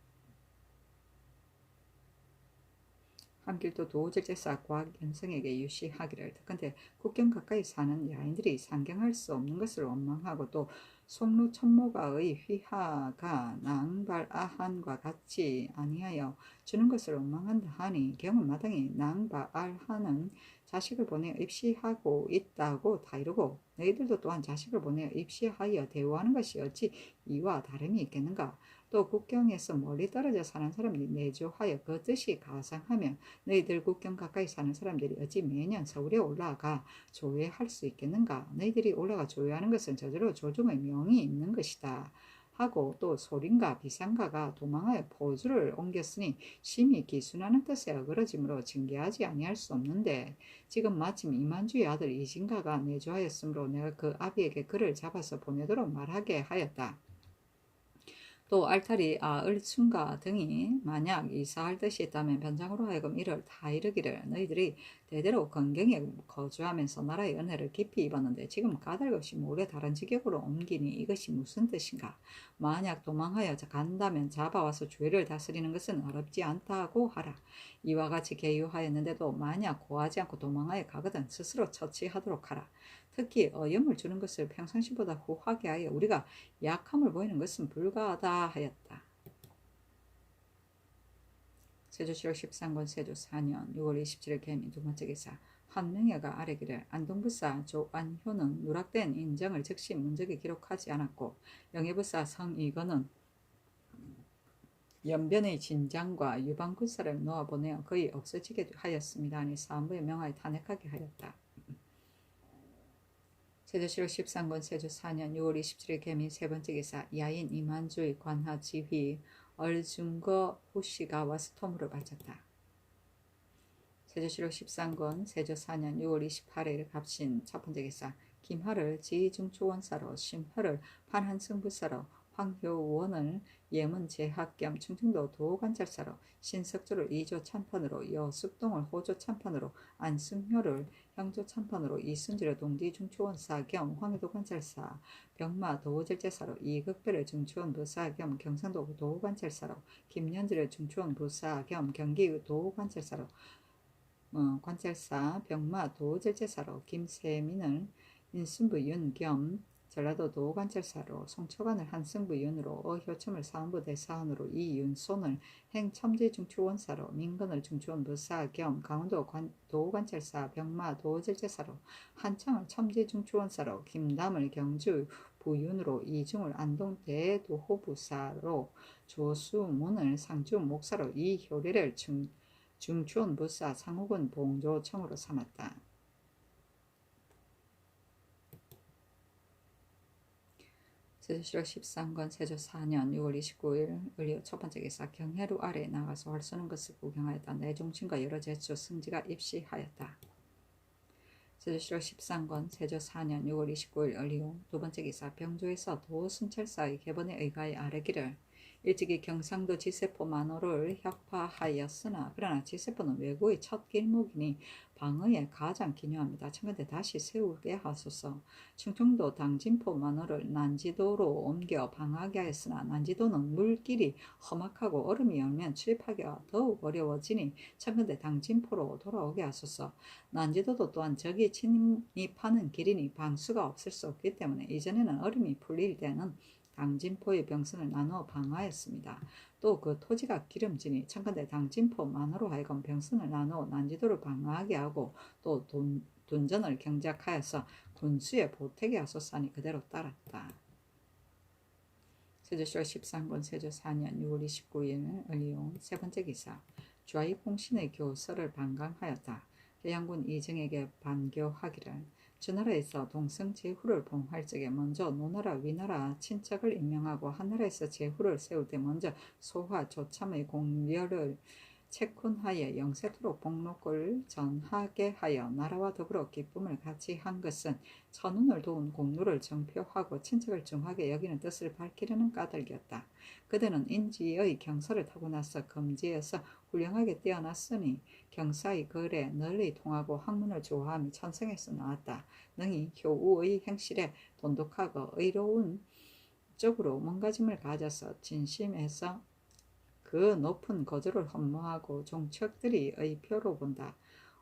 한길도 도질제사 과학연성에게 유시하기를 특근데 국경 가까이 사는 야인들이 상경할 수 없는 것을 원망하고 또 송루 천모가의 휘하가 낭발아한과 같이 아니하여 주는 것을 원망한다 하니 경은 마땅히 낭발아한은 자식을 보내어 입시하고 있다고 다 이르고 너희들도 또한 자식을 보내어 입시하여 대우하는 것이 어찌 이와 다름이 있겠는가. 또 국경에서 멀리 떨어져 사는 사람들이 내조하여 그 뜻이 가상하며 너희들 국경 가까이 사는 사람들이 어찌 매년 서울에 올라가 조회할 수 있겠는가? 너희들이 올라가 조회하는 것은 저절로 조정의 명이 있는 것이다. 하고 또 소린과 비상가가 도망하여 포주를 옮겼으니 심히 기순하는 뜻에 어그러짐으로 징계하지 아니할 수 없는데 지금 마침 이만주의 아들 이진가가 내조하였으므로 내가 그 아비에게 그를 잡아서 보내도록 말하게 하였다. 또 알타리 을순가 등이 만약 이사할 뜻이 있다면 변장으로 하여금 이를 다 이르기를 너희들이 대대로 건경에 거주하면서 나라의 은혜를 깊이 입었는데 지금 까닭없이 모래 다른 지경으로 옮기니 이것이 무슨 뜻인가? 만약 도망하여 간다면 잡아와서 죄를 다스리는 것은 어렵지 않다고 하라. 이와 같이 계유하였는데도 만약 고하지 않고 도망하여 가거든 스스로 처치하도록 하라. 특히 어염을 주는 것을 평상시보다 후하게 하여 우리가 약함을 보이는 것은 불가하다 하였다. 세조실록 13권 세조 4년 6월 27일 개미 두 번째 기사 한명회가 아래기를 안동부사 조안효는 누락된 인정을 즉시 문적에 기록하지 않았고 영해부사 성이건은 연변의 진장과 유방군사를 놓아보내어 거의 없어지게 하였습니다. 아니 사안부의 명하에 탄핵하게 하였다. 세조실록 13권 세조 4년 6월 27일 개미 세 번째 기사 야인 이만주의 관하 지휘 얼중거 후씨가 와서 토물을 바쳤다. 세조실록 13권 세조 4년 6월 28일 갑신 첫 번째 기사 김하를 지중초원사로 심하를 판한승부사로 황효원을 예문제학 겸 충청도 도관찰사로 신석조를 2조 참판으로 여숙동을 호조 참판으로 안승효를 향조 참판으로 이순지를 동지 중초원사 겸 황해도 관찰사 병마 도제제사로 이극배를 중초원 부사 겸 경상도 도관찰사로 김연지를 중초원 부사 겸 경기 도관찰사로 관찰사 병마 도제제사로 김세민을 인순부윤 겸 전라도 도관찰사로 송초관을 한승부윤으로 어효첨을 사원부 대사원으로 이윤손을 행첨지중추원사로 민건을 중추원부사 겸 강원도 도관찰사 병마 도제제사로 한창을 첨지중추원사로 김담을 경주 부윤으로 이중을 안동 대도호부사로 조수문을 상주 목사로 이효리를 중추원부사 상욱은 봉조청으로 삼았다. 세조실록 13권 세조 4년 6월 29일 을리오 첫 번째 기사 경해루 아래에 나가서 활 쏘는 것을 구경하였다. 내종친과 여러 제주 승지가 입시하였다. 세조실록 13권 세조 4년 6월 29일 을리오 두 번째 기사 병조에서 도순찰사의 개번에 의가에 아뢰기를 일찍이 경상도 지세포 만호를 혁파하였으나 그러나 지세포는 외구의 첫 길목이니 방어에 가장 기묘합니다. 청근대 다시 세우게 하소서. 충청도 당진포 만호를 난지도로 옮겨 방하게 하였으나 난지도는 물길이 험악하고 얼음이 열면 출입하기가 더욱 어려워지니 청근대 당진포로 돌아오게 하소서. 난지도도 또한 적이 침입하는 길이니 방수가 없을 수 없기 때문에 이전에는 얼음이 풀릴 때는 당진포의 병선을 나누어 방어하였습니다. 또 그 토지가 기름지니 청컨대 당진포 만으로 하여금 병선을 나누어 난지도를 방어하게 하고 또 둔전을 경작하여서 군수에 보태게 하소서하니 그대로 따랐다. 세조실록 13권 세조 4년 6월 29일 을리용 세 번째 기사 좌익 홍신의 교서를 반강하였다. 해양군 이정에게 반교하기를 주나라에서 동성 제후를 봉할 적에 먼저 노나라 위나라 친척을 임명하고 한나라에서 제후를 세울 때 먼저 소화 조참의 공렬을 채군하여 영세토록 복록을 전하게 하여 나라와 더불어 기쁨을 같이 한 것은 천운을 도운 공로를 정표하고 친척을 중하게 여기는 뜻을 밝히려는 까닭이었다. 그대는 인지의 경서를 타고나서 금지에서 훌륭하게 뛰어났으니 경사의 글에 널리 통하고 학문을 좋아하며 천성에서 나왔다. 능히 효우의 행실에 돈독하고 의로운 쪽으로 몸가짐을 가져서 진심에서 그 높은 거저를 험무하고 종척들이 의표로 본다.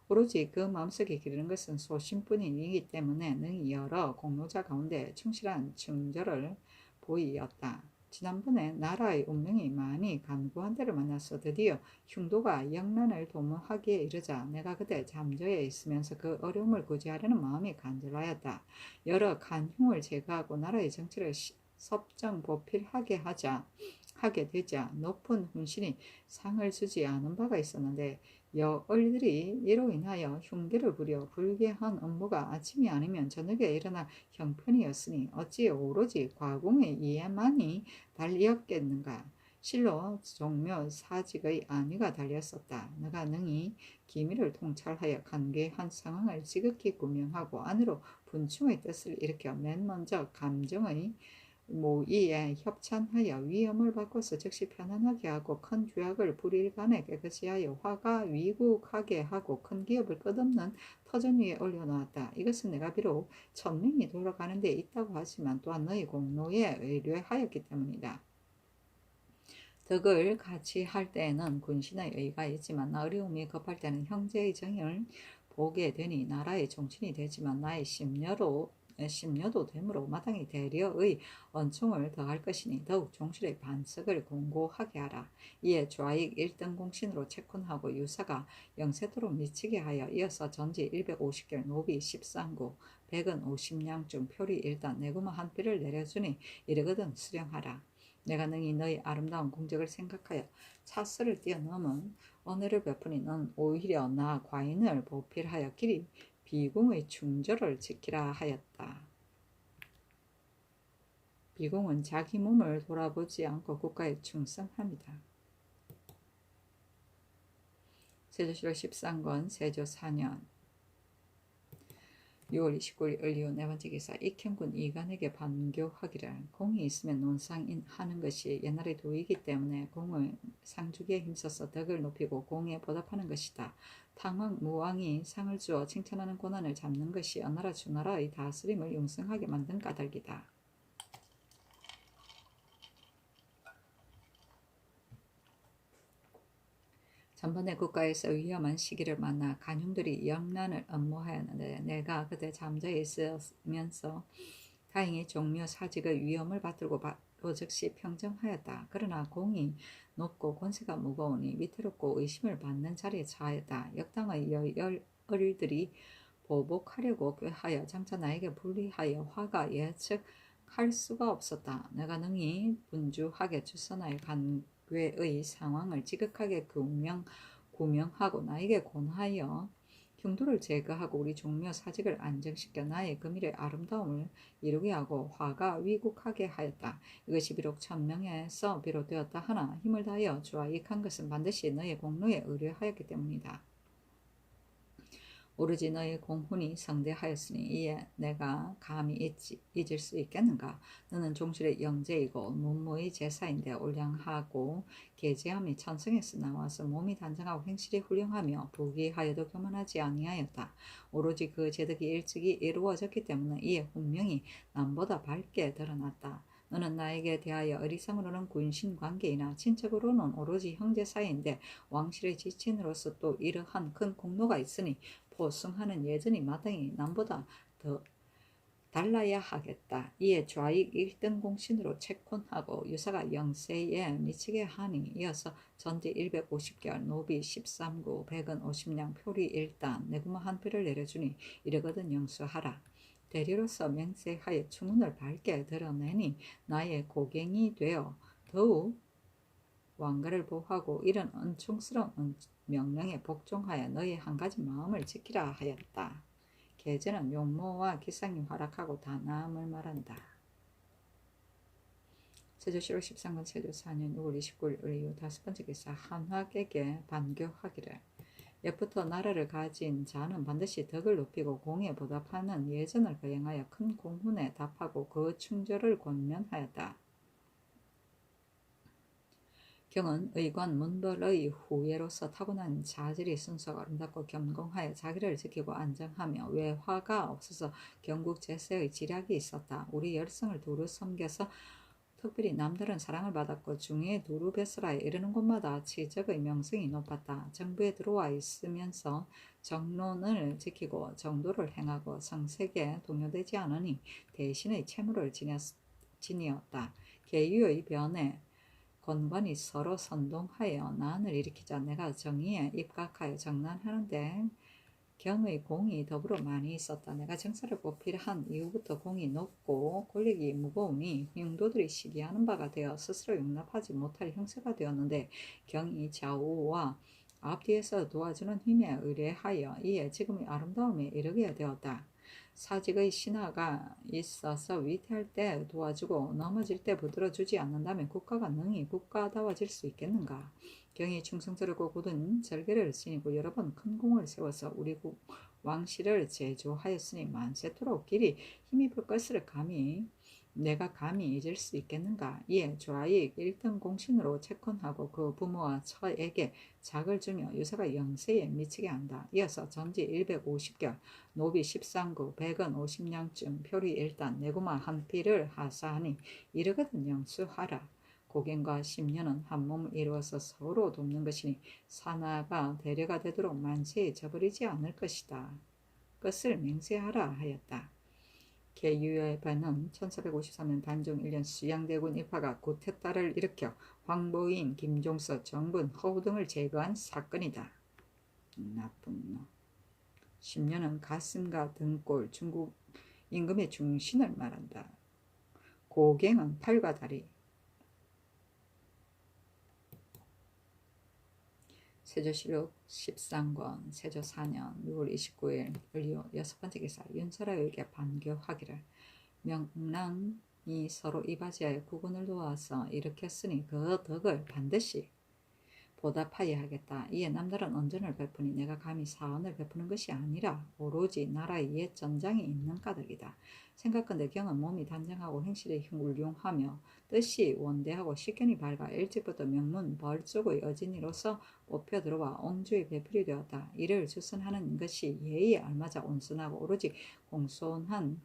오로지 그 마음속에 기르는 것은 소신뿐이기 때문에 능히 여러 공로자 가운데 충실한 충절을 보이었다. 지난번에 나라의 운명이 많이 간구한 데를 만나서 드디어 흉도가 영란을 도모하기에 이르자 내가 그때 잠저에 있으면서 그 어려움을 구제하려는 마음이 간절하였다. 여러 간흉을 제거하고 나라의 정치를 섭정보필하게 하자 하게 되자 높은 훈신이 상을 주지 않은 바가 있었는데 여얼들이 이로 인하여 흉계를 부려 불계한 업무가 아침이 아니면 저녁에 일어날 형편이었으니 어찌 오로지 과공의 이해만이 달리었겠는가. 실로 종묘 사직의 안위가 달렸었다. 내가 능히 기밀을 통찰하여 간계한 상황을 지극히 구명하고 안으로 분충의 뜻을 일으켜 맨 먼저 감정의 모의에 협찬하여 위험을 바꿔서 즉시 편안하게 하고 큰 죄악을 불일간에 깨끗이 하여 화가 위국하게 하고 큰 기업을 끝없는 터전 위에 올려놓았다. 이것은 내가 비록 천명이 돌아가는 데 있다고 하지만 또한 너희 공로에 의뢰하였기 때문이다. 덕을 같이 할 때에는 군신의 의가 있지만 어려움이 급할 때는 형제의 정의를 보게 되니 나라의 종친이 되지만 나의 심려도 되므로 마땅히 대려의 언총을 더할 것이니 더욱 종실의 반석을 공고하게 하라. 이에 좌익 1등 공신으로 채권하고 유사가 영세토록 미치게 하여 이어서 전지 150결 노비 13구 100은 50량 중 표리 일단 내구마 한 필을 내려주니 이르거든 수령하라. 내가 능히 너희 아름다운 공적을 생각하여 차스를 뛰어넘은 은혜를 베푸니 넌 오히려 나 과인을 보필하여 길이 비공의 충절을 지키라 하였다. 비공은 자기 몸을 돌아보지 않고 국가에 충성합니다. 세조실록 13권 세조 4년 6월 29일 을리오 네 번째 기사 익현군 이간에게 반교하기를 공이 있으면 논상하는 것이 옛날의 도이기 때문에 공을 상주기에 힘써서 덕을 높이고 공에 보답하는 것이다. 탕왕 무왕이 상을 주어 칭찬하는 권한을 잡는 것이 어나라 주나라의 다스림을 융성하게 만든 까닭이다. 전번에 국가에서 위험한 시기를 만나 간용들이 영란을 업무하였는데 내가 그때 잠자에 있으면서 다행히 종묘 사직의 위험을 받들고 바로 즉시 평정하였다. 그러나 공이 높고 권세가 무거우니 위태롭고 의심을 받는 자리에 처하였다. 역당의 여열들이 보복하려고 꾀하여 장차 나에게 불리하여 화가 예측할 수가 없었다. 내가 능히 분주하게 주선하여 관괴의 상황을 지극하게 구명하고 나에게 권하여 흉도를 제거하고 우리 종묘 사직을 안정시켜 나의 금일의 아름다움을 이루게 하고 화가 위국하게 하였다. 이것이 비록 천명에서 비롯되었다 하나 힘을 다하여 주와익한 것은 반드시 너의 공로에 의뢰하였기 때문이다. 오로지 너의 공훈이 성대하였으니 이에 내가 감히 잊을 수 있겠는가. 너는 종실의 영제이고 문무의 제사인데 올량하고 계제함이 천성에서 나와서 몸이 단정하고 행실이 훌륭하며 부귀하여도 교만하지 아니하였다. 오로지 그 제덕이 일찍이 이루어졌기 때문에 이에 분명히 남보다 밝게 드러났다. 너는 나에게 대하여 어리석으로는 군신관계이나 친척으로는 오로지 형제 사이인데 왕실의 지친으로서 또 이러한 큰 공로가 있으니 포승하는 예전이 마땅히 남보다 더 달라야 하겠다. 이에 좌익 1등 공신으로 채권하고 유사가 영세에 미치게 하니 이어서 전지 150결 노비 13구 100은 50량 표리 1단 내구마 한 표를 내려주니 이르거든 영수하라. 대리로서 맹세하여 충운을 밝게 드러내니 나의 고갱이 되어 더욱 왕가를 보호하고 이런 은총스러운 명령에 복종하여 너희 한 가지 마음을 지키라 하였다. 계제는 용모와 기상이 활약하고 다남을 말한다. 세조실록 13권 세조 4년 6월 29일 을이후 다섯 번째 기사 한화에게 반교하기를 옛부터 나라를 가진 자는 반드시 덕을 높이고 공에 보답하는 예전을 거행하여 큰 공훈에 답하고 그 충절을 권면하였다. 경은 의관 문벌의 후예로서 타고난 자질이 순수하고 아름답고 겸공하여 자기를 지키고 안정하며 외화가 없어서 경국 제세의 지략이 있었다. 우리 열성을 두루 섬겨서 특별히 남다른 사랑을 받았고 중에 두루 베스라에 이르는 곳마다 치적의 명성이 높았다. 정부에 들어와 있으면서 정론을 지키고 정도를 행하고 성색에 동요되지 않으니 대신의 채무를 지니었다. 계유의 변에 권관이 서로 선동하여 난을 일으키자 내가 정의에 입각하여 정난하는데 경의 공이 더불어 많이 있었다. 내가 정사를 보필한 이후부터 공이 높고 권력이 무거우니 흉도들이 시기하는 바가 되어 스스로 용납하지 못할 형세가 되었는데 경이 좌우와 앞뒤에서 도와주는 힘에 의뢰하여 이에 지금의 아름다움에 이르게 되었다. 사직의 신하가 있어서 위태할 때 도와주고 넘어질 때 붙들어주지 않는다면 국가가 능히 국가다워질 수 있겠는가. 경이 충성스럽고 굳은 절개를 지니고 여러 번 큰 공을 세워서 우리 왕실을 제조하였으니 만세토록 길이 힘입을 것을 내가 감히 잊을 수 있겠는가. 이에 좌익 1등 공신으로 채권하고 그 부모와 처에게 작을 주며 유사가 영세에 미치게 한다. 이어서 전지 150결, 노비 13구, 백은 50냥쯤, 표리 일단, 내구마 한 피를 하사하니 이르거든 영수하라. 고갱과 10년은 한 몸을 이루어서 서로 돕는 것이니 산하가 대려가 되도록 만세에 저버리지 않을 것이다. 것을 맹세하라 하였다. 계유의 반은 1453년 단종 1년 수양대군 입하가 구태타를 일으켜 황보인, 김종서, 정분, 허우 등을 제거한 사건이다. 나쁜 놈. 10년은 가슴과 등골, 중국 임금의 중신을 말한다. 고갱은 팔과 다리. 세조실록 13권 세조 4년 6월 29일 을요 여섯 번째 기사 윤설아에게 반교하기를 명랑이 서로 이바지하여 국군을 도와서 일으켰으니 그 덕을 반드시 보답하여야 하겠다. 이에 남다른 언전을 베푸니 내가 감히 사언을 베푸는 것이 아니라 오로지 나라의 옛 전장이 있는 까닭이다. 생각건대 경은 몸이 단정하고 행실이 훌륭하며 뜻이 원대하고 식견이 밝아 일찍부터 명문 벌족의 어진이로서 뽑혀 들어와 옹주의 배필이 되었다. 이를 주선하는 것이 예의에 알맞아 온순하고 오로지 공손한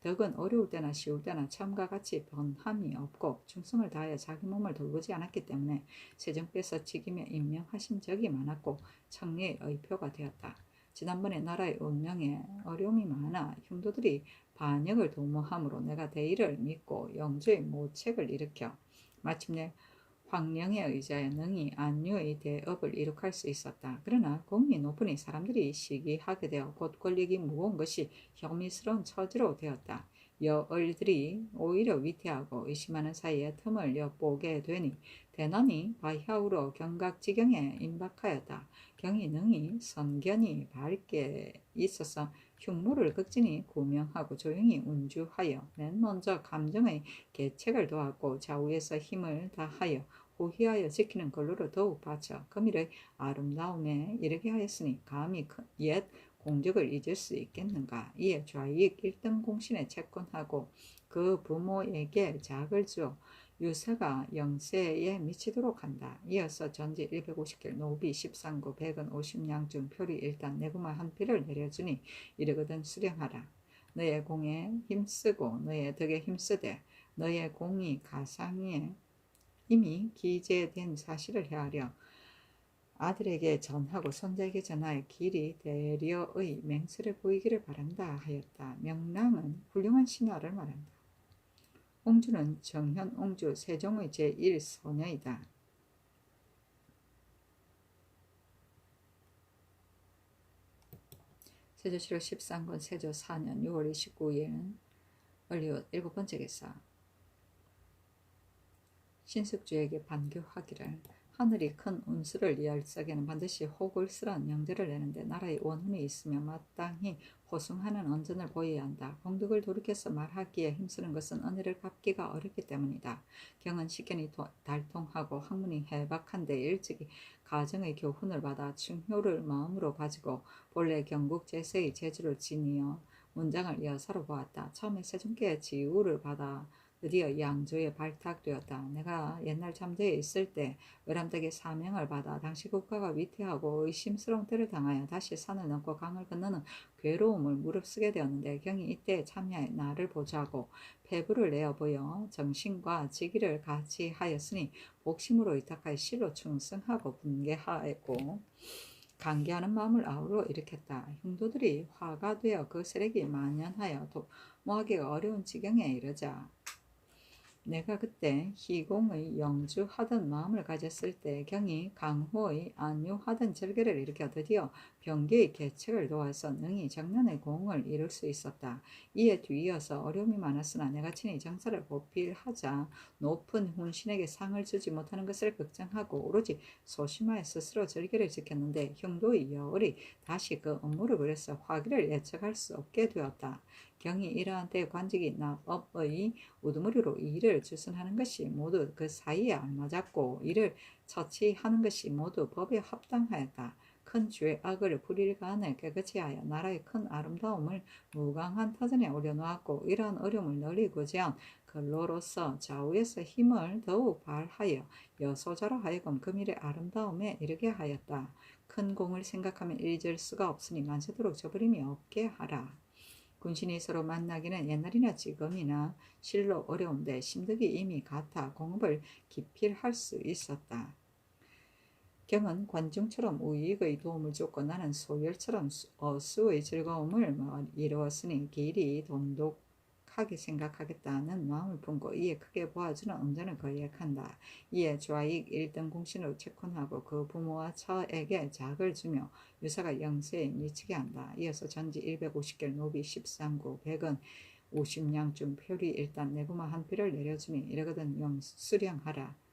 덕은 어려울 때나 쉬울 때나 참과 같이 번함이 없고 충성을 다하여 자기 몸을 돌보지 않았기 때문에 세종께서 직임에 임명하신 적이 많았고 청리의 의표가 되었다. 지난번에 나라의 운명에 어려움이 많아 흉도들이 반역을 도모함으로 내가 대의를 믿고 영주의 모책을 일으켜 마침내 황령에 의지하여 능히 안유의 대업을 이룩할 수 있었다. 그러나 공이 높으니 사람들이 시기하게 되어 곧 권력이 무거운 것이 혐의스러운 처지로 되었다. 여얼들이 오히려 위태하고 의심하는 사이에 틈을 엿보게 되니 대난이 바야흐로 경각지경에 임박하였다. 경이 능히 선견이 밝게 있어서 흉모를 극진히 구명하고 조용히 운주하여 맨 먼저 감정의 계책을 도왔고 좌우에서 힘을 다하여 호휘하여 지키는 걸로로 더욱 바쳐 금일의 아름다움에 이르게 하였으니 감히 옛 공적을 잊을 수 있겠는가. 이에 좌익 1등 공신에 채권하고 그 부모에게 작을 주어 유사가 영세에 미치도록 한다. 이어서 전지 150길, 노비 13구, 백은 50냥중, 표리 일단, 내구마 한 피를 내려주니 이르거든 수령하라. 너의 공에 힘쓰고 너의 덕에 힘쓰되 너의 공이 가상에 이미 기재된 사실을 헤아려 아들에게 전하고 손자에게 전하여 길이 대려의 맹세를 보이기를 바란다 하였다. 명랑은 훌륭한 신하를 말한다. 옹주는 정현 옹주 세종의 제1서녀이다. 세조실록 13권 세조 4년 6월 29일 을리옷 7번째 기사 신숙주에게 반교하기를 하늘이 큰 운수를 이할석에는 반드시 호굴스런 영대를 내는데 나라의 원훈이 있으며 마땅히 호숭하는 언전을 보여야 한다. 공덕을 돌이켜서 말하기에 힘쓰는 것은 은혜를 갚기가 어렵기 때문이다. 경은 식견이 달통하고 학문이 해박한데 일찍이 가정의 교훈을 받아 충효를 마음으로 가지고 본래 경국제세의 재주를 지니어 문장을 여사로 보았다. 처음에 세종께의 지우를 받아 드디어 양조에 발탁되었다. 내가 옛날 잠재에 있을 때 외람되게 사명을 받아 당시 국가가 위태하고 의심스러운 때를 당하여 다시 산을 넘고 강을 건너는 괴로움을 무릅쓰게 되었는데 경이 이때 참여해 나를 보자고 폐부를 내어 보여 정신과 직위를 같이 하였으니 복심으로 위탁하여 실로 충성하고 분개하였고 강개하는 마음을 아우러 일으켰다. 흉도들이 화가 되어 그 세력이 만연하여 도모하기가 어려운 지경에 이르자 내가 그때 희공의 영주하던 마음을 가졌을 때 경이 강호의 안유하던 절개를 일으켜 드디어 병기의 계책을 도와서 능히 정난의 공을 이룰 수 있었다. 이에 뒤이어서 어려움이 많았으나 내가 친히 정사를 보필하자 높은 훈신에게 상을 주지 못하는 것을 걱정하고 오로지 소심하여 스스로 절개를 지켰는데 형도의 여울이 다시 그 업무를 버려서 화기를 예측할 수 없게 되었다. 경이 이러한 때 관직이 나업의 우두머리로 일을 주선하는 것이 모두 그 사이에 알맞았고 이를 처치하는 것이 모두 법에 합당하였다. 큰 죄 악을 불일간에 깨끗이 하여 나라의 큰 아름다움을 무강한 터전에 올려놓았고 이러한 어려움을 널리 구제한 근로로서 좌우에서 힘을 더욱 발하여 여소자로 하여금 금일의 아름다움에 이르게 하였다. 큰 공을 생각하면 잊을 수가 없으니 만세도록 저버림이 없게 하라. 군신이 서로 만나기는 옛날이나 지금이나 실로 어려운데 심득이 이미 같아 공업을 기필할 수 있었다. 경은 관중처럼 우익의 도움을 줬고 나는 소열처럼 어수의 즐거움을 이루었으니 길이 돈독하게 생각하겠다는 마음을 품고 이에 크게 보아주는 은전을 거역한다. 이에 좌익 1등 공신으로 채권하고 그 부모와 처에게 작을 주며 유사가 영세에 미치게 한다. 이어서 전지 150개를 노비 13구 100은 50냥쯤 표리 일단 내부마 한 표를 내려주니 이러거든 수령하라.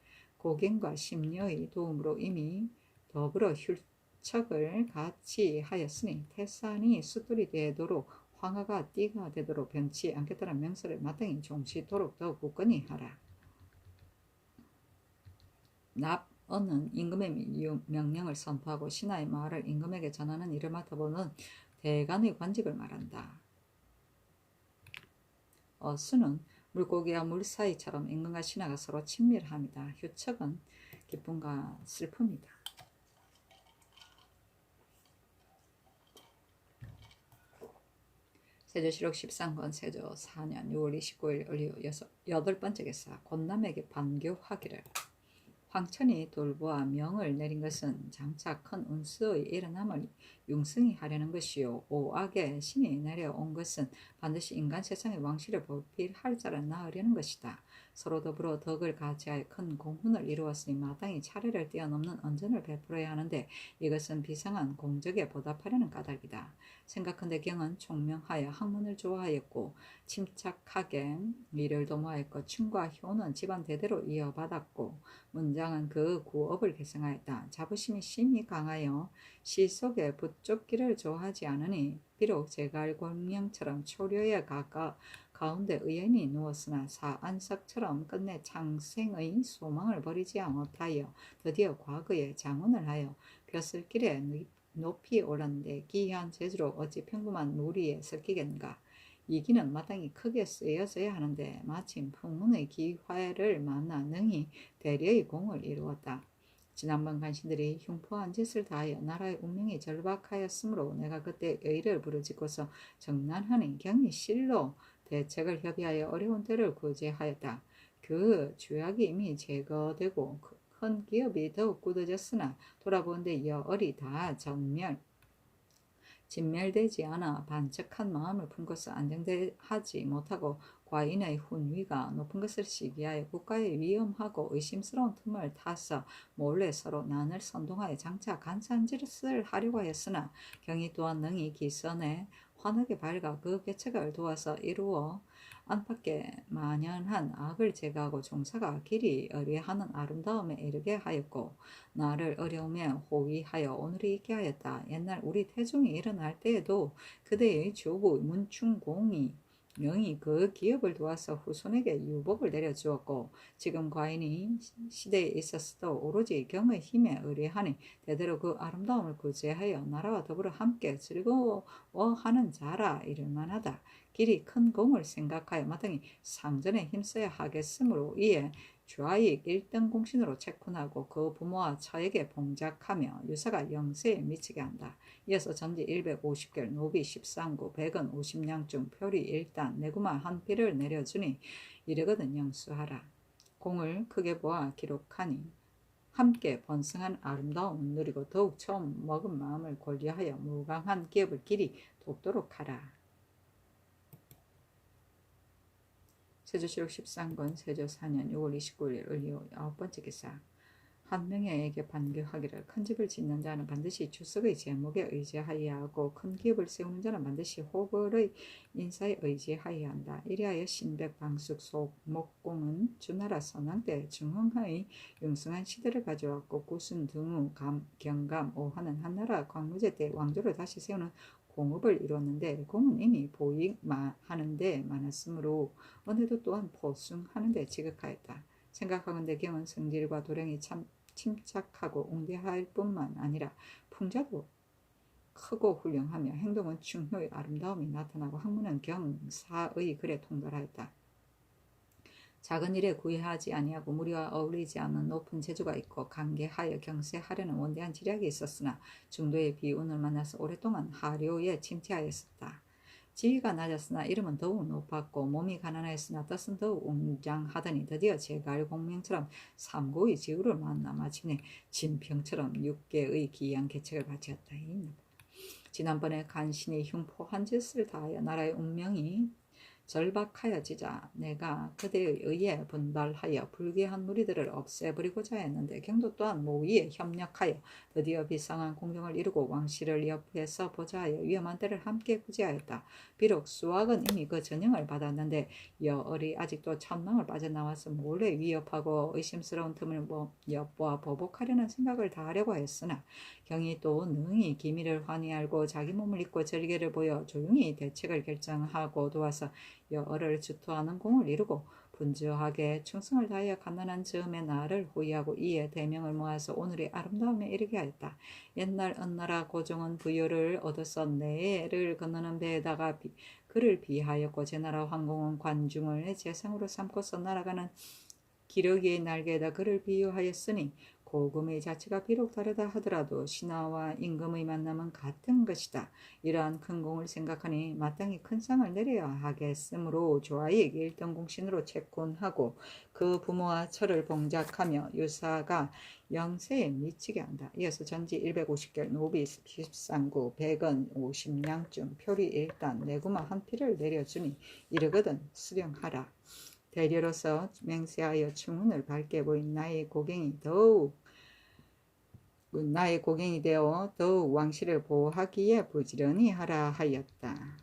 고갱과 심려의 도움으로 이미 더불어 훌척을 같이 하였으니 태산이 숫돌이 되도록 황하가 띠가 되도록 변치 않겠다는 명설을 마땅히 종시토록 더 굳건히 하라. 납언은 임금의 명령을 선포하고 신하의 말을 임금에게 전하는 일을 맡아보는 대간의 관직을 말한다. 어수는 물고기와 물 사이처럼 임금과 신하가 서로 친밀합니다. 휴척은 기쁨과 슬픔이다. 세조실록 13권 세조 4년 6월 29일 을류 8번째 개사 권남에게 반교하기를. 황천이 돌보아 명을 내린 것은 장차 큰 운수의 일어남을 융승히 하려는 것이요 오악의 신이 내려온 것은 반드시 인간 세상의 왕실을 보필할 자를 낳으려는 것이다. 서로 더불어 덕을 가지하여 큰 공훈을 이루었으니 마땅히 차례를 뛰어넘는 언전을 베풀어야 하는데 이것은 비상한 공적에 보답하려는 까닭이다. 생각한데 경은 총명하여 학문을 좋아하였고 침착하게 일을 도모하였고 춘과 효는 집안 대대로 이어받았고 문장은 그 구업을 계승하였다. 자부심이 심히 강하여 시 속에 붙잡기를 좋아하지 않으니 비록 제갈공명처럼 초려에 가운데 의연히 누웠으나 사안석처럼 끝내 창생의 소망을 버리지 못하여 드디어 과거에 장훈을 하여 벼슬길에 높이 올랐는데 기이한 재주로 어찌 평범한 무리에 섞이겠는가. 이 기는 마땅히 크게 쓰여져야 하는데 마침 풍문의 기회를 만나 능히 대려의 공을 이루었다. 지난번 간신들이 흉포한 짓을 다하여 나라의 운명이 절박하였으므로 내가 그때 의를 부르짖고서 정난하니 경이 실로 대책을 협의하여 어려운 때를 구제하였다. 그 죄악이 이미 제거되고 큰 기업이 더욱 굳어졌으나 돌아보는데 여얼이 다 진멸되지 않아 반척한 마음을 품고서 안정하지 못하고 과인의 훈위가 높은 것을 시기하여 국가의 위험하고 의심스러운 틈을 타서 몰래 서로 난을 선동하여 장차 간산짓을 하려고 하였으나 경이 또한 능히 기선에 환하게 밝아 그 계책을 도와서 이루어 안팎에 만연한 악을 제거하고 종사가 길이 의뢰하는 아름다움에 이르게 하였고 나를 어려움에 호위하여 오늘이 있게 하였다. 옛날 우리 태종이 일어날 때에도 그대의 조부 문충공이 명이 그 기업을 도와서 후손에게 유복을 내려주었고 지금 과인이 시대에 있었어도 오로지 경의 힘에 의뢰하니 대대로 그 아름다움을 구제하여 나라와 더불어 함께 즐거워하는 자라 이를만하다. 길이 큰 공을 생각하여 마땅히 상전에 힘써야 하겠으므로 이에 좌익 1등 공신으로 채권하고 그 부모와 처에게 봉작하며 유사가 영세에 미치게 한다. 이어서 전지 150개를 노비 13구 100은 50냥중 표리 일단 내구마 한 피를 내려주니 이르거든 영수하라. 공을 크게 보아 기록하니 함께 번성한 아름다움을 누리고 더욱 처음 먹은 마음을 권리하여 무강한 기업을 길이 돕도록 하라. 세조실록 13권 세조 4년 6월 29일 을리오 9번째 기사. 한 명에게 반교하기를 큰 집을 짓는 자는 반드시 주석의 제목에 의지하여야 하고 큰 기업을 세우는 자는 반드시 호벌의 인사에 의지하여야 한다. 이리하여 신백 방숙 속목공은 주나라 선왕 때 중흥의 융성한 시대를 가져왔고 구순 등우 경감 오하는 한나라 광무제 때 왕조를 다시 세우는 공업을 이루었는데 공은 이미 보익하는데 많았으므로 은혜도 또한 보충하는데 지극하였다. 생각하건대 경은 성질과 도량이 참 침착하고 웅대할 뿐만 아니라 풍자도 크고 훌륭하며 행동은 충효의 아름다움이 나타나고 학문은 경사의 글에 통달하였다. 작은 일에 구애하지 아니하고 무리와 어울리지 않는 높은 재주가 있고 강계하여 경세하려는 원대한 지략이 있었으나 중도의 비운을 만나서 오랫동안 하료에 침체하였었다. 지위가 낮았으나 이름은 더욱 높았고 몸이 가난하였으나 뜻은 더욱 웅장하더니 드디어 제갈공명처럼 삼고의 지우를 만나 마침내 진평처럼 6개의 기이한 계책을 바치었다. 지난번에 간신히 흉포한 짓을 다하여 나라의 운명이 절박하여지자 내가 그대에 의해 분발하여 불귀한 무리들을 없애버리고자 했는데 경도 또한 모의에 협력하여 드디어 비상한 공경을 이루고 왕실을 옆에서 보좌하여 위험한 때를 함께 구제하였다. 비록 수학은 이미 그 전형을 받았는데 여얼이 아직도 천망을 빠져나와서 몰래 위협하고 의심스러운 틈을 엿보아 보복하려는 생각을 다하려고 했으나 경이 또 능히 기미를 환히 알고 자기 몸을 잊고 절개를 보여 조용히 대책을 결정하고 도와서 여어를 주토하는 공을 이루고 분주하게 충성을 다하여 가난한 즈음의 나를 호위하고 이에 대명을 모아서 오늘의 아름다움에 이르게 하였다. 옛날 은나라 고종은 부여를 얻어서 내를 건너는 배에다가 그를 비하였고 제나라 황공은 관중을 재상으로 삼고서 날아가는 기러기의 날개에다 그를 비유하였으니 고금의 자체가 비록 다르다 하더라도 신하와 임금의 만남은 같은 것이다. 이러한 큰 공을 생각하니 마땅히 큰 상을 내려야 하겠으므로 조아에게 일등공신으로 채권하고 그 부모와 철을 봉작하며 유사가 영세에 미치게 한다. 이어서 전지 150결 노비 13구 100원 50냥쯤 표리 일단 내구마 한 피를 내려주니 이르거든 수령하라. 대리로서 맹세하여 충운을 밝게 보인 나의 고갱이 되어 더욱 왕실을 보호하기에 부지런히 하라 하였다.